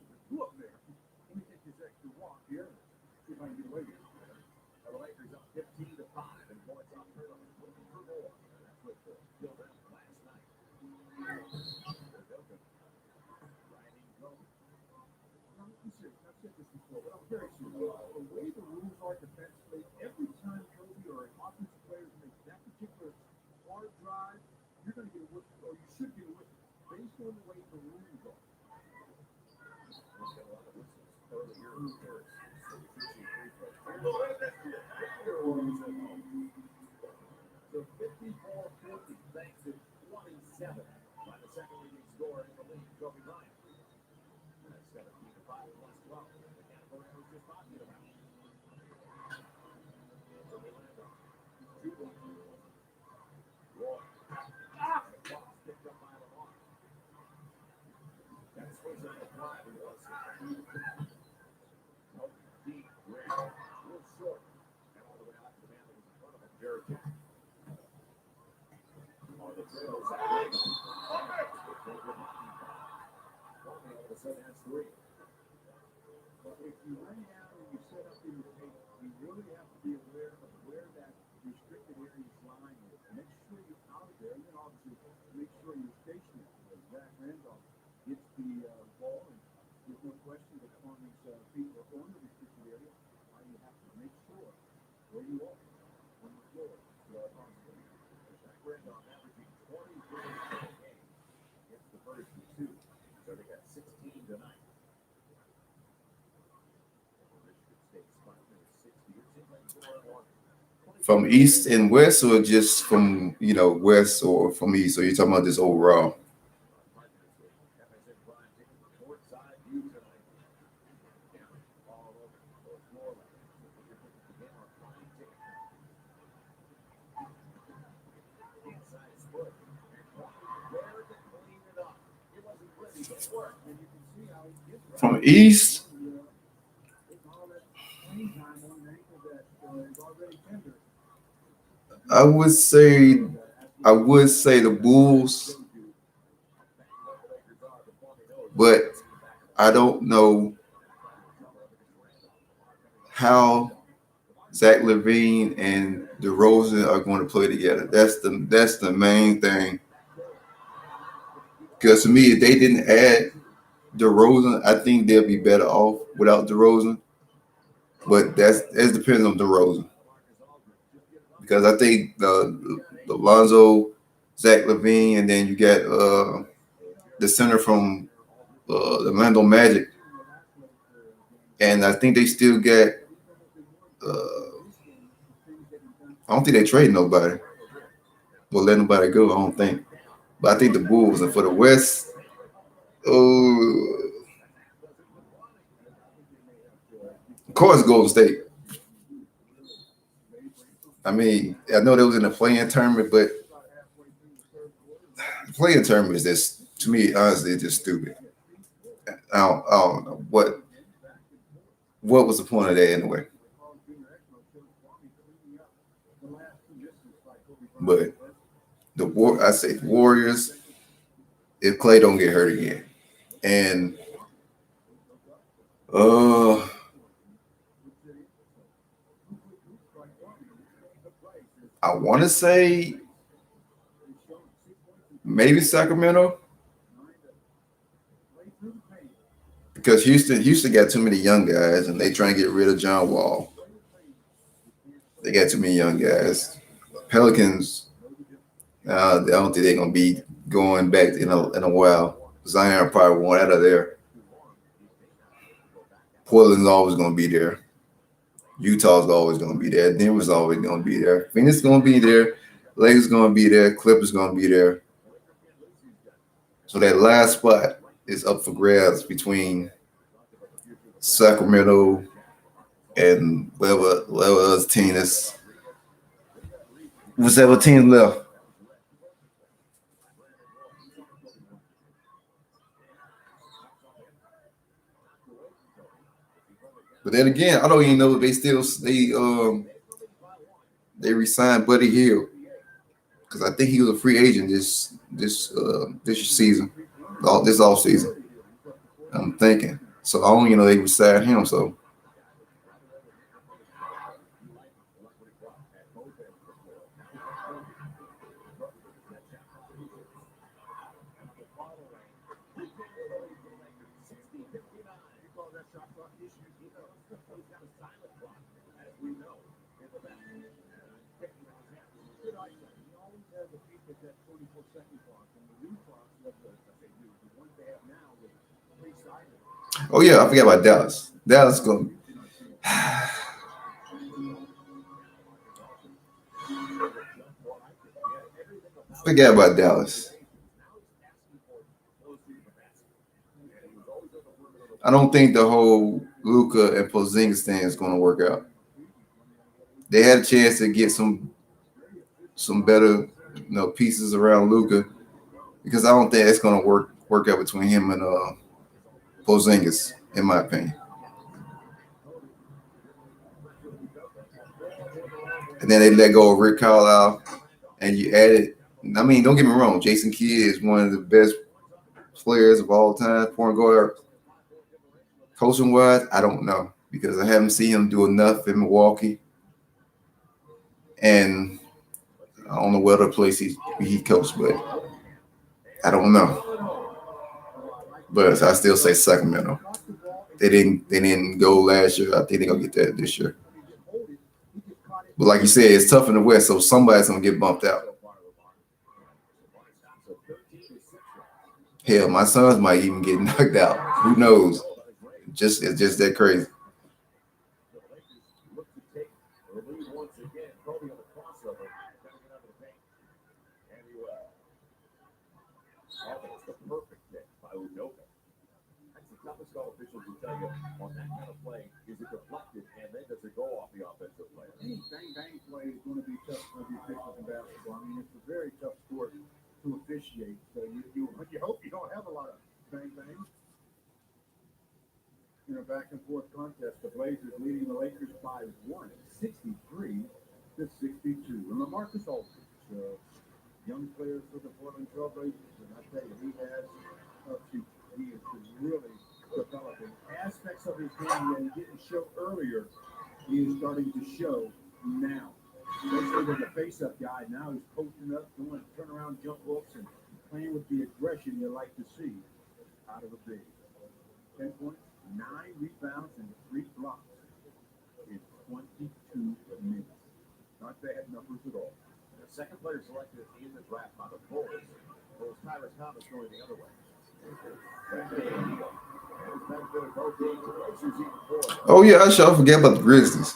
Speaker 2: From east and west, or just from west or from east? So you're talking about this overall? From East, I would say the Bulls, but I don't know how Zach LaVine and DeRozan are going to play together. That's the main thing. Because to me, if they didn't add DeRozan, I think they'll be better off without DeRozan. But that depends on DeRozan. Because I think the Lonzo, Zach LaVine, and then you got the center from the Orlando Magic, and I think they still got. I don't think they trade nobody. Well, let nobody go. I don't think. But I think the Bulls, and for the West, of course, Golden State. I mean, I know they was in the play-in tournament, but the play-in tournament is just, to me, honestly, it's just stupid. I don't know what was the point of that anyway. But I say the Warriors, if Clay don't get hurt again, and I want to say maybe Sacramento, because Houston got too many young guys, and they trying to get rid of John Wall. They got too many young guys. Pelicans, I don't think they're gonna be going back in a while. Zion probably won't out of there. Portland's always gonna be there. Utah's always gonna be there. Denver's always gonna be there. Phoenix is gonna be there. Lakers gonna be there. Clippers gonna be there. So that last spot is up for grabs between Sacramento and whatever other team is. Whichever team left. But then again, I don't even know if they re-signed Buddy Hield, because I think he was a free agent this season, this off season. I'm thinking. So I don't even know they re-signed him. So oh yeah, I forgot about Dallas. Dallas going. Forget about Dallas. I don't think the whole Luka and Porzingis thing is going to work out. They had a chance to get some better, pieces around Luka, because I don't think it's going to work out between him and Porzingis, in my opinion. And then they let go of Rick Carlisle, and you added. I mean, don't get me wrong. Jason Kidd is one of the best players of all time, point guard. Coaching wise, I don't know, because I haven't seen him do enough in Milwaukee, and I don't know what other place he coached, but I don't know. But I still say Sacramento. They didn't go last year. I think they're gonna get that this year. But like you said, it's tough in the West, so somebody's gonna get bumped out. Hell, my sons might even get knocked out. Who knows? It's just that crazy.
Speaker 1: Officials will tell you on that kind of play, is it deflected and then does it go off the offensive player?
Speaker 3: Any bang play is going to be tough for the officials in basketball. I mean, it's a very tough sport to officiate. So you hope you don't have a lot of bang bangs. a back and forth contest. The Blazers leading the Lakers by 63 to 62. And LaMarcus Aldridge, young player for the Portland Trailblazers, and I tell you, he has a future. He is really developing aspects of his game that he didn't show earlier. He is starting to show now. Especially as a face-up guy, now he's posting up, doing turnaround jump hooks, and playing with the aggression you like to see out of a big. 10 points, 9 rebounds, and 3 blocks in 22 minutes. Not bad numbers at all.
Speaker 1: The second player selected in the draft by the Bulls was Tyrese Thomas going the other way.
Speaker 2: Oh yeah, I sure forget about the Grizzlies.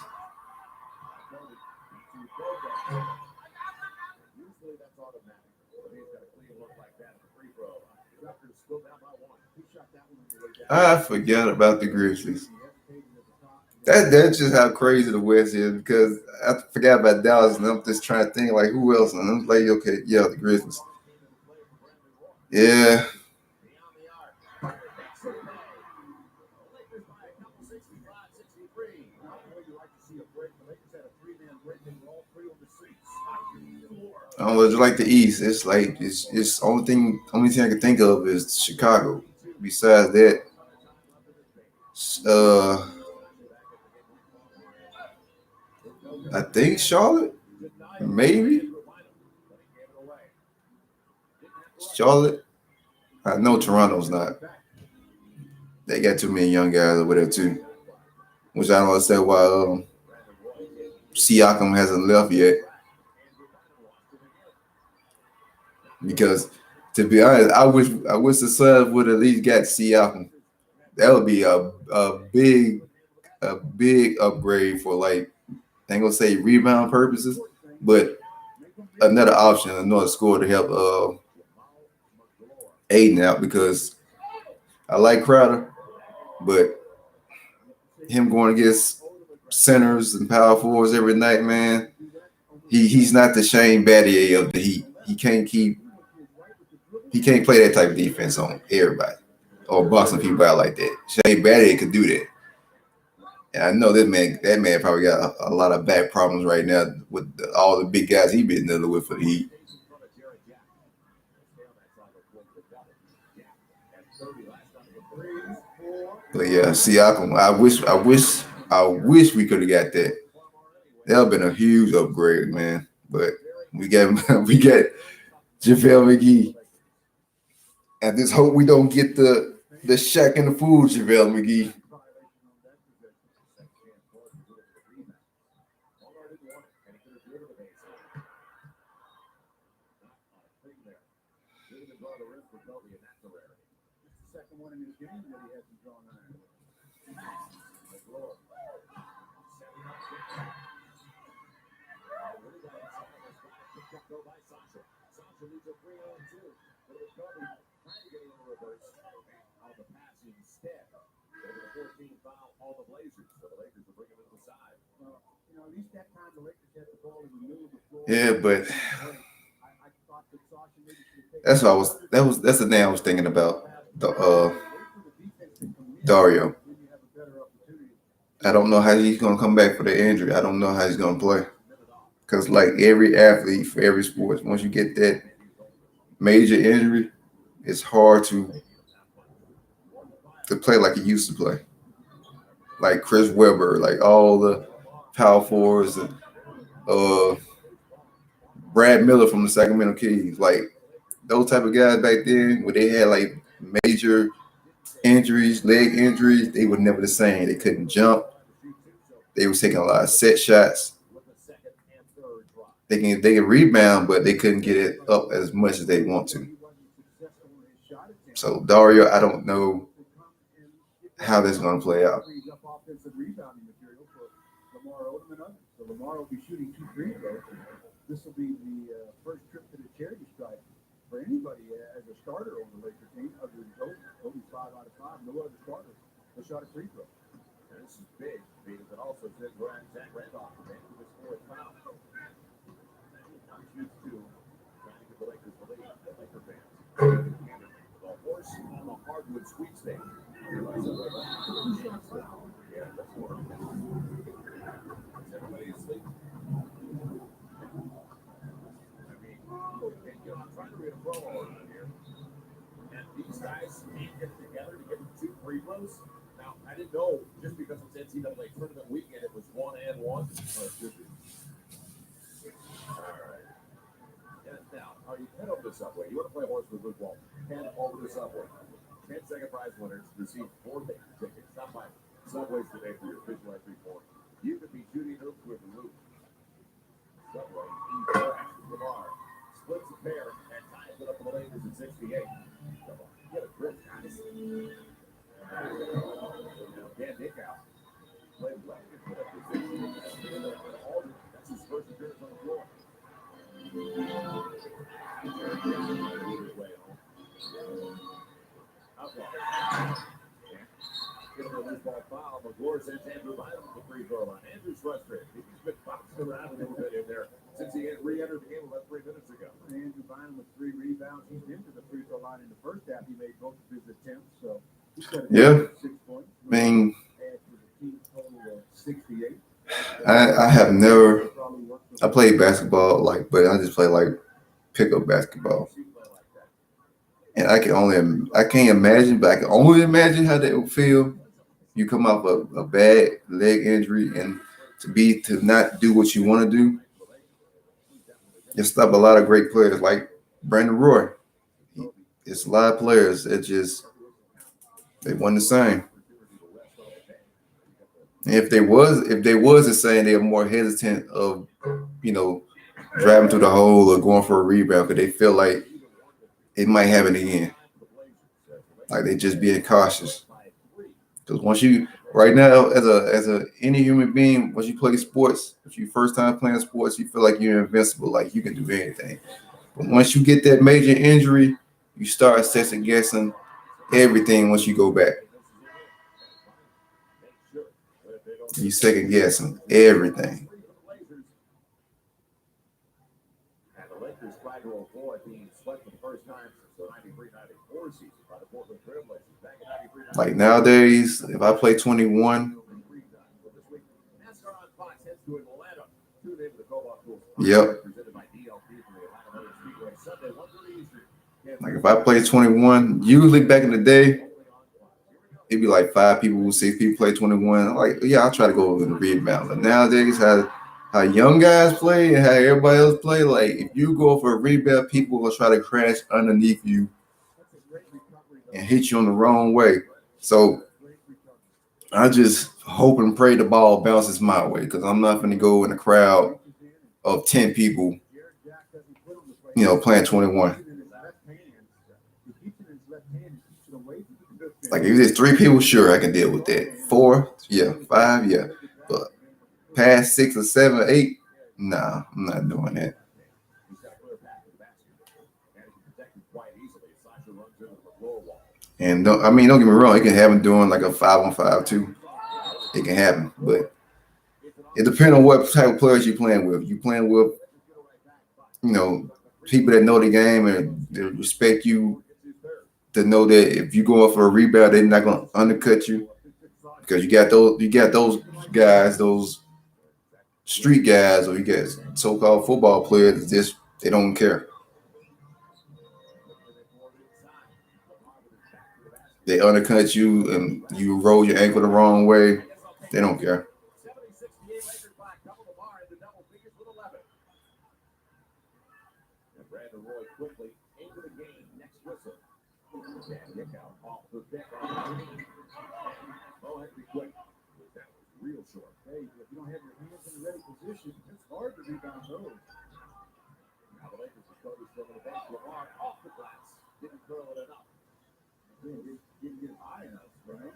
Speaker 1: Usually that's automatic. He's got a clean look like that at the free throw. Raptors still down by 1. He shot that one on the way down.
Speaker 2: I forget about the Grizzlies. That's just how crazy the West is, because I forgot about Dallas and I'm just trying to think like who else, and I'm like, okay, yeah, the Grizzlies. Yeah. I don't know, just like the East. It's like it's only thing I can think of is Chicago. Besides that, I think Charlotte, maybe Charlotte. I know Toronto's not. They got too many young guys over there too, which I don't understand why Siakam hasn't left yet. Because to be honest, I wish the Suns would at least got Siakam. That would be a big upgrade for, like, I ain't gonna say rebound purposes, but another option, another scorer to help Aiden out, because I like Crowder, but him going against centers and power forwards every night, man, he's not the Shane Battier of the Heat. He can't play that type of defense on everybody or boxing people out like that. Shane Battier could do that. And I know that man probably got a lot of back problems right now with all the big guys he been dealing with for the Heat. But yeah, Siakam, I wish we could have got that. That would have been a huge upgrade, man. But we got JaVale McGee. And just hope we don't get the Shaq and the Fool JaVale McGee.
Speaker 3: Second one in his game that he hasn't drawn iron. At least that time the Lakers had the ball in the middle of the floor.
Speaker 2: Yeah, but that's the thing I was thinking about. The Dario. I don't know how he's gonna come back for the injury. I don't know how he's gonna play. Because like every athlete for every sport, once you get that major injury, it's hard to play like he used to play. Like Chris Webber, like all the power forwards, and Brad Miller from the Sacramento Kings, like those type of guys back then, where they had like major injuries, leg injuries, they were never the same. They couldn't jump. They were taking a lot of set shots. They can rebound, but they couldn't get it up as much as they want to. So Dario, I don't know how this is going to play out.
Speaker 3: Lamar will be shooting 2 free throws. This will be the first trip to the charity stripe for anybody as a starter on the Lakers team, other than Kobe. Kobe's 5 out of 5. No other starter has shot a free throw.
Speaker 1: And this is big, because it also says Zach Randolph for his 4th foul. I'm used to trying to get the Lakers to lead, the Laker fans. The horse, hardwood sweepstakes. Realize that, right? 2 shots now. Yeah, that's more. Is everybody asleep? I mean, I'm trying to read a promo around here. And these guys can't get together to get 2 free throws. Now, I didn't know just because it's NCAA tournament weekend, it was 1 and 1. Or it should be. All right. Yeah, now, you head over the subway. You want to play horse with Luke Walton. Head over the subway. 10-second prize winners receive 4 tickets. Stop by Subways today for your visual entry form. You could be shooting hoops with Luke. Subway, E4 extra the bar. Splits a pair and ties it up for the Lakers at 68. Come on, get a grip, guys. Now, Dan Dickow played left in that position. That's his first appearance on the floor. Outlaw. Get a loose ball foul. McGlure sends Andrew Bynum to the free throw line. Andrew's frustrated. He's been bounced around a little bit in there since he had re-entered the game about 3 minutes ago.
Speaker 3: Andrew Bynum with 3 rebounds. He's been to the free throw line in the first half. He made both of his attempts. So he's got 6 points.
Speaker 2: I mean,
Speaker 3: Add to the team total of 68.
Speaker 2: I have never. I played basketball, but I just play pickup basketball. And I can't imagine, but I can only imagine how that would feel. You come off a bad leg injury and to not do what you want to do. You stop a lot of great players like Brandon Roy. It's a lot of players that they wasn't the same. And if they was the same, they were more hesitant of, driving through the hole or going for a rebound because they feel like it might happen again. Like they just being cautious. Because right now, as any human being, once you play sports, if you first time playing sports, you feel like you're invincible, like you can do anything. But once you get that major injury, you start second guessing everything once you go back. You second guessing everything.
Speaker 1: And the Lakers try to avoid being swept for the first time since the 93-94 season by the Portland Trailblazers. Back in 93-94.
Speaker 2: Like nowadays, if I play 21,
Speaker 1: NASCAR on Fox heads to Atlanta. Tune in to the Cobalt Tools.
Speaker 2: Yep.
Speaker 1: Presented by DLP from the Atlanta Motor Speedway. Sunday, 1:30 Eastern.
Speaker 2: Like if I play 21, usually back in the day, it'd be like 5 people, 6 people play 21. I'm like, yeah, I'll try to go over the rebound. But nowadays, how young guys play and how everybody else play, like if you go for a rebound, people will try to crash underneath you and hit you on the wrong way. So I just hope and pray the ball bounces my way because I'm not going to go in a crowd of 10 people, playing 21. Like if there's 3 people, sure, I can deal with that. 4, yeah. 5, yeah. But past 6 or 7 or 8, nah, I'm not doing that. And don't get me wrong, it can happen doing like a 5-on-5 too. It can happen, but it depends on what type of players you're playing with. You playing with, people that know the game and they respect you, to know that if you go up for a rebound, they're not going to undercut you because you got those guys, those street guys, or you got so-called football players that they don't care. They undercut you and you roll your ankle the wrong way. They don't care.
Speaker 1: Brandon Roy quickly into the game. Next whistle. Dan Dickow off the deck. Oh, that's quick. That was real short.
Speaker 3: Hey, if you don't have your hands in the ready position, it's hard to rebound those.
Speaker 1: Now the Lakers are still on the bench. Lamar off the glass. Didn't curl it enough.
Speaker 3: Didn't get high enough, right?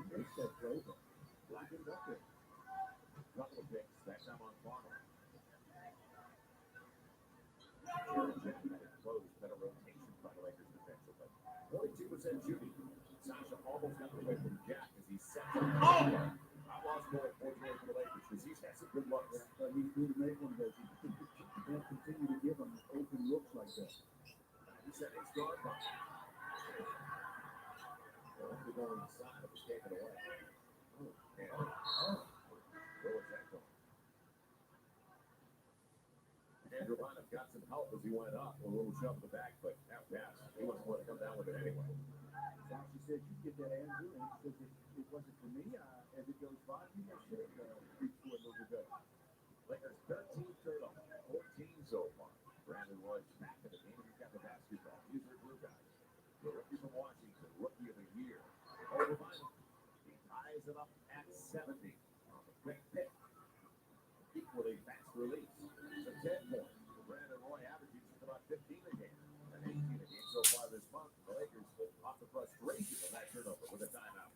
Speaker 3: He makes that play, but black it up there.
Speaker 1: Couple of picks. That time on Farmer. Close better rotation by the Lakers defensively. 42% shooting. Sasha almost got away from Jack as he set up. I lost more at 48 for the Lakers because he's had some good looks.
Speaker 3: But he's going to make one of those. You can't continue to give him open looks like that.
Speaker 1: He set his guard by. going inside of the taken away. And where was that going? Andrew Bynum got some help as he went up, a little shove in the back, but that pass, he wasn't going to come down with it anyway.
Speaker 3: Josh said, "You get that Andrew," and he says, "It wasn't for me. As it goes by, maybe I should reach for it a little bit better."
Speaker 1: Lakers 13 turnovers, 14 so far. Brandon Roy's back in the game. He's got the basketball. He's their glue guy. The rookie from Washington, rookie of the year. Over Bynum. He ties it up at 70 on the quick pick. Equally fast release. It's a 10 point. Brandon Roy averaging just about 15 a game. And 18 a game so far this month. The Lakers off the frustration of that turnover with a timeout.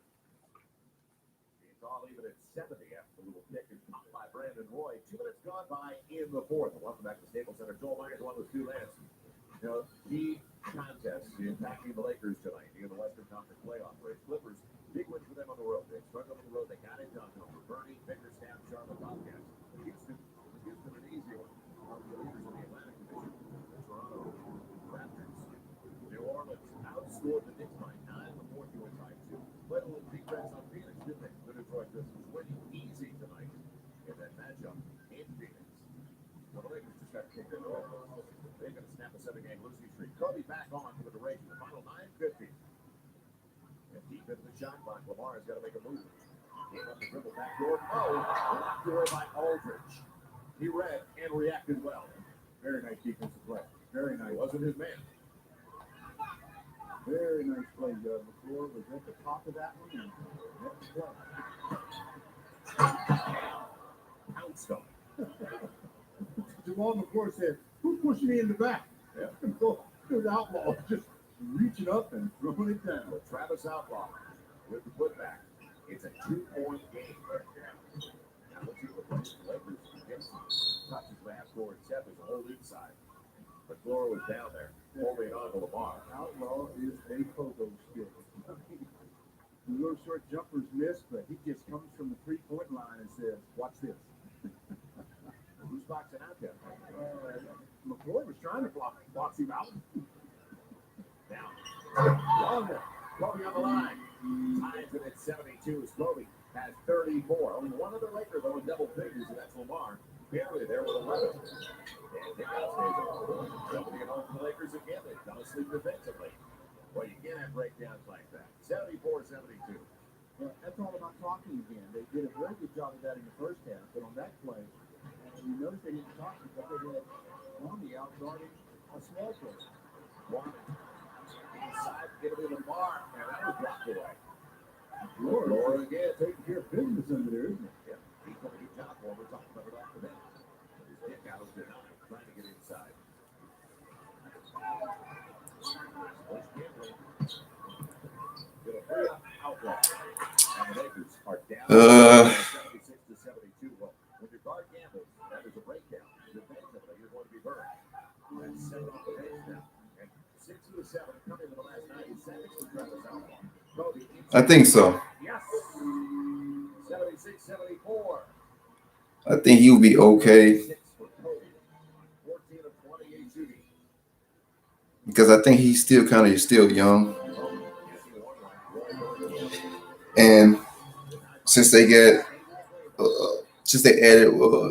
Speaker 1: It's all even at 70 after the little pick and pop by Brandon Roy. 2 minutes gone by in the fourth. Welcome back to Staples Center. Joel Myers, one with 2 minutes. You know, key contests impacting the Lakers tonight in the Western Conference playoff race. Clippers, big win for them on the road. They struggled on the road. They got it done over Bernie, Bickerstaff, Charlotte Bobcats. Houston an easy one. One of the leaders in the Atlantic Division. The Toronto Raptors. New Orleans outscored the Knicks by 9 in the fourth quarter by 2. Played a little defense on Phoenix, didn't they? The Detroit Pistons winning easy tonight in that matchup in Phoenix. Well, the Lakers just got to kick their door. They're going to snap a 7-game losing streak. Kobe back on for the duration. The final 9:50. And deep into the shot clock, Lamar's got to make a move. Came up the dribble backdoor. Oh, blocked away by Aldridge. He read and reacted well.
Speaker 3: Very nice defensive play. Very nice.
Speaker 1: He wasn't his man.
Speaker 3: Very nice play. McClure was at the top of that one. And next play.
Speaker 1: Pounced on.
Speaker 3: Jamal McClure said, "Who's pushing me in the back?"
Speaker 1: Yeah.
Speaker 3: There's Outlaw just reaching up and throwing it down.
Speaker 1: With Travis Outlaw with the putback. It's a 2-point game. Now let's see what the Lakers get. Touches the half court. Seth is a hold inside. McClure was down there, holding on to Lamar.
Speaker 3: Outlaw is a pogo skill. The little short jumpers miss, but he just comes from the 3-point line and says, "Watch this."
Speaker 1: Who's boxing out there?
Speaker 3: McClure was trying to box him out.
Speaker 1: Down. Longer. Kobe on the line. Ties it at 72 as Kobe has 34. Only one other Laker, though, in double figures, and that's Lamar. Barely there with 11. And Hickman stays on. Somebody at home for the Lakers again. They fell asleep defensively. Well, you can't have breakdowns like that. 74-72.
Speaker 3: Well, that's all about talking again. They did a very good job of that in the first half, but on that play, you notice they didn't talk because they had Romney out guarding a small player.
Speaker 1: One. Inside, get it in the bar, and that was blocked away.
Speaker 3: Laura again taking care of business under there, isn't it?
Speaker 1: Yeah, he's going to get job for him. We're talking about it off the bench. His kick out was denied, trying to get inside. Bush Gamblin. Get a free up Outlaw. And the Lakers are down 76-72. Well, when your guard gambles, that is a breakdown. Defensively, you're going to be burned. That's 7 off the bench now. And 6 of the 7 coming in the last 90 seconds for Travis Outlaw. Kobe
Speaker 2: I think so.
Speaker 1: Yes. 76-74.
Speaker 2: I think he'll be okay
Speaker 1: 6 for Kobe. 14 of 28 shooting.
Speaker 2: because I think he's still still young, and since they added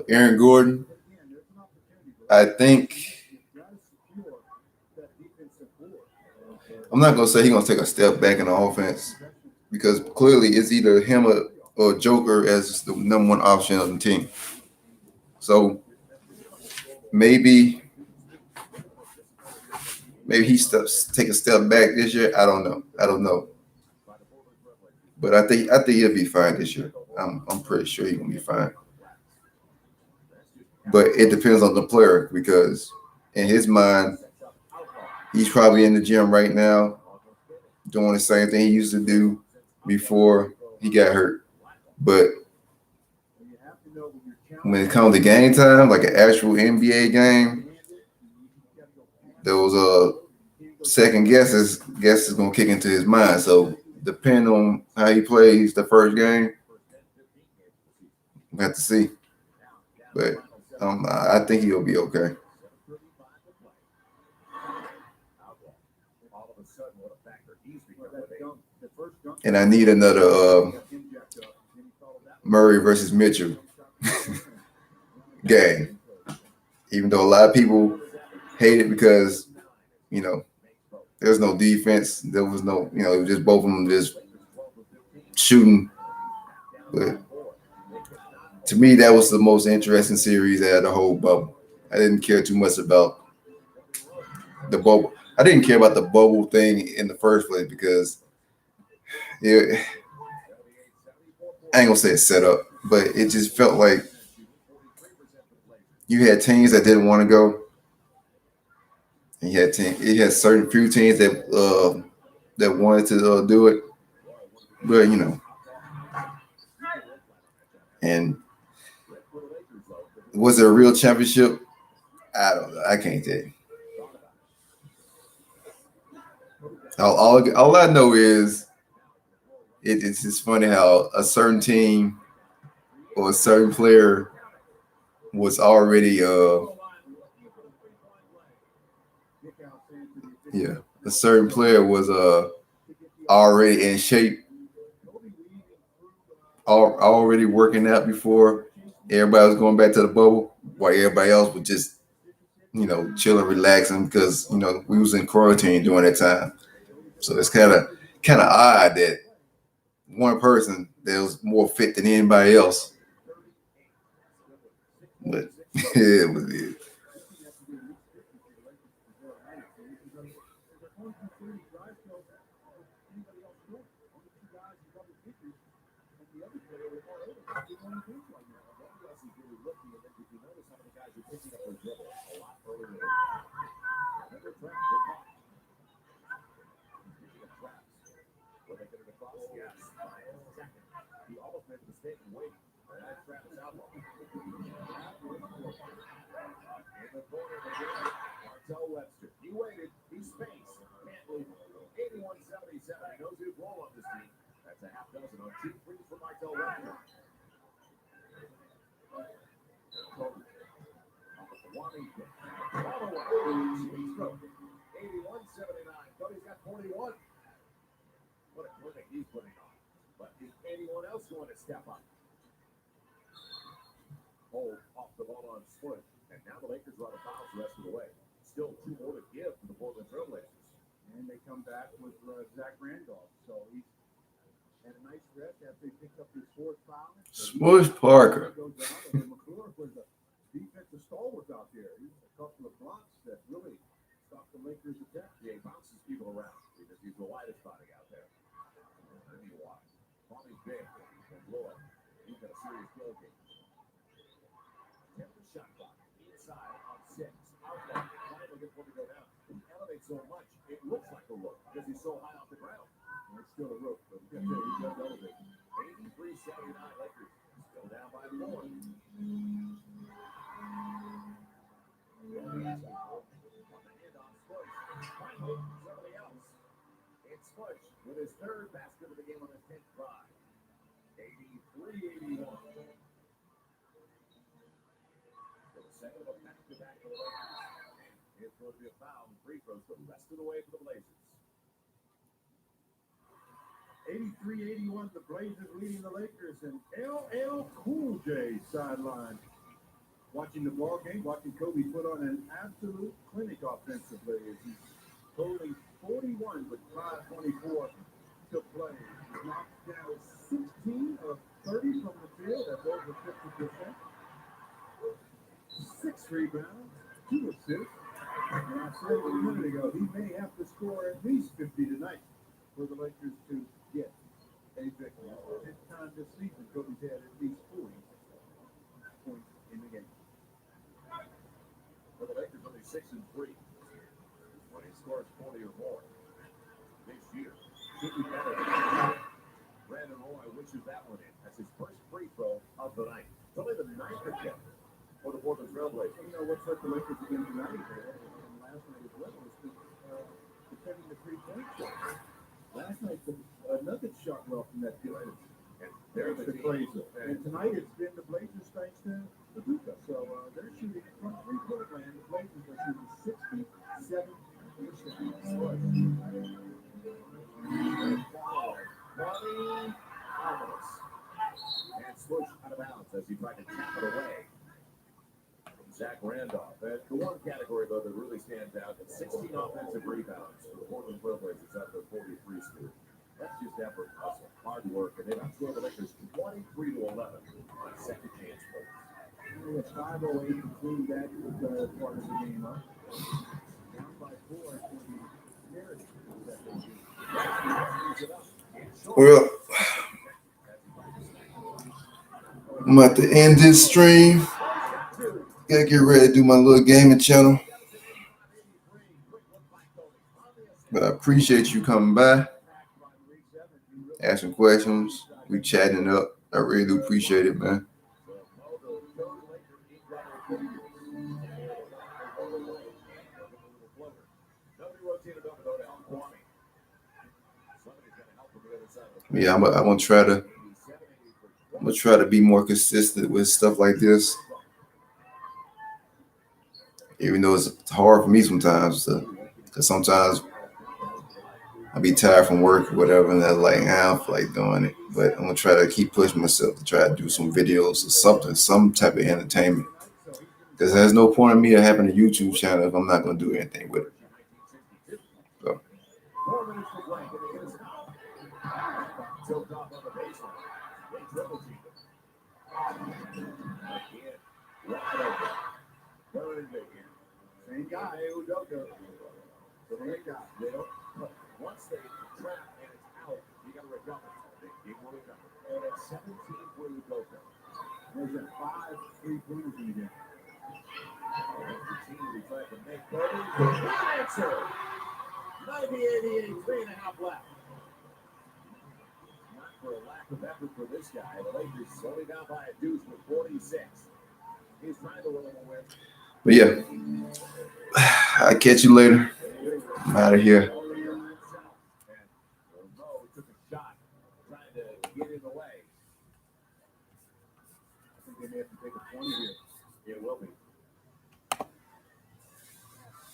Speaker 2: Aaron Gordon, I think I'm not gonna say he's gonna take a step back in the offense because clearly it's either him or Joker as the number 1 option of the team. So maybe he take a step back this year. I don't know. But I think he'll be fine this year. I'm pretty sure he's gonna be fine. But it depends on the player because in his mind, he's probably in the gym right now doing the same thing he used to do before he got hurt. But when it comes to game time, like an actual NBA game, those second guesses gonna kick into his mind. So depending on how he plays the first game, we have to see. But I think he'll be okay.
Speaker 1: All of a sudden, what a factor he's become with
Speaker 2: and I need another Murray versus Mitchell game. Even though a lot of people hate it because, you know, there's no defense. There was no, you know, it was just both of them just shooting. But to me, that was the most interesting series out of the whole bubble. I didn't care too much about the bubble. I didn't care about the bubble thing in the first place because I ain't gonna say it's set up, but it just felt like you had teams that didn't want to go. And it had certain few teams that wanted to do it, but you know, and was it a real championship? I don't know. I can't tell you. All I know is it's just funny how a certain team or a certain player was already a certain player was already in shape, already working out before everybody was going back to the bubble, while everybody else was just, you know, chilling, relaxing because, you know, we was in quarantine during that time. So it's kind of odd that one person that was more fit than anybody else. But it was it.
Speaker 1: Martell Webster. He waited. He spaced. Can't leave him. 81-77. He knows his role on this team. That's a half dozen on 2 threes for Martell Webster. Follow away. He stroked it. 81-79. Cody's got 41. What a clinic he's putting on. But is anyone else going to step up? Hold off the ball on split. And now the Lakers are out of fouls the rest of the way. Still 2 more to give to the Portland Trailblazers.
Speaker 3: And they come back with Zach Randolph. So he had a nice stretch after he picked up his 4th foul.
Speaker 2: Smush Parker.
Speaker 3: Goes down, and McClure was a defensive stalwart out there. He was a couple of blocks that really stopped the Lakers' attack.
Speaker 1: Yeah, he bounces people around because he's the widest body out there. And you watch. Tommy big and Lloyd. He's got a serious goal game. Temple shot clock. Inside on 6. Outlaw. Finally gets one to go down. He elevates so much, it looks like a rook because he's so high off the ground.
Speaker 3: And it's still a rook, but he does elevate.
Speaker 1: 83-79 Lakers. Still down by 4. On the handoff, Spush. Finally, somebody else. It's Spush with his 3rd basket of the game on his 10th try. 83-81. For the second of a back-to-back for the Lakers. It's going to be a foul and free throws the rest of the way for the Blazers.
Speaker 3: 83-81, the Blazers leading the Lakers, and LL Cool J sideline. Watching the ball game, watching Kobe put on an absolute clinic offensively as he's totaling 41 with 5:24 to play. He's knocked down 16 of 30 from the field. That's over 50%. 6 rebounds, 2 assists. And I said a minute ago, he may have to score at least 50 tonight for the Lakers to get a victory. This time this season, Kobe's had at least 40 points in the game.
Speaker 1: For the Lakers, only 6-3 when he scores 40 or more this year. Should be better. Brandon Roy wishes that one in. That's his first free throw of the night. It's only the 9th attempt for the Portland Trailblazers.
Speaker 3: You know what's hurt the Lakers again tonight, and last night as well, was defending the 3-point shot. Last night, the Nuggets shot well from that distance.
Speaker 1: And there's
Speaker 3: The
Speaker 1: the
Speaker 3: Blazers. And tonight it's been the Blazers thanks to Paducah. So they're shooting from 3-point land. The Blazers are shooting 67%.
Speaker 1: as he tried to tap it away. Zach Randolph. The one category, though, that really stands out is 16 offensive rebounds for the Portland Trailblazers out of 43 students. That's just effort, hustle, hard work, and they outscored the Lakers 23-11 on second chance points.
Speaker 3: It's 5:08 to clean that part of the game up. Down by 4 for the
Speaker 2: Well, I'm about to end this stream. Gotta get ready to do my little gaming channel. But I appreciate you coming by, asking questions. We chatting up. I really do appreciate it, man. Yeah, I'm gonna try to be more consistent with stuff like this. Even though it's hard for me sometimes, because sometimes I be tired from work or whatever, and I don't feel like doing it. But I'm gonna try to keep pushing myself to try to do some videos or something, some type of entertainment. Because there's no point in me having a YouTube channel if I'm not gonna do anything with it. So.
Speaker 3: same guy, Udoka. The right guy.
Speaker 1: Once they trap and it's out, you got to recover. They will recover. And it's 17 for Udoka.
Speaker 3: There's a 5 3-pointers in the game.
Speaker 1: Continue to try to make Kobe. Answer. 90-88, 3.5 left. Not for a lack of effort for this guy. The Lakers only down by a deuce with 46. He's trying to win a win.
Speaker 2: But yeah, I'll catch you later. I'm out of here.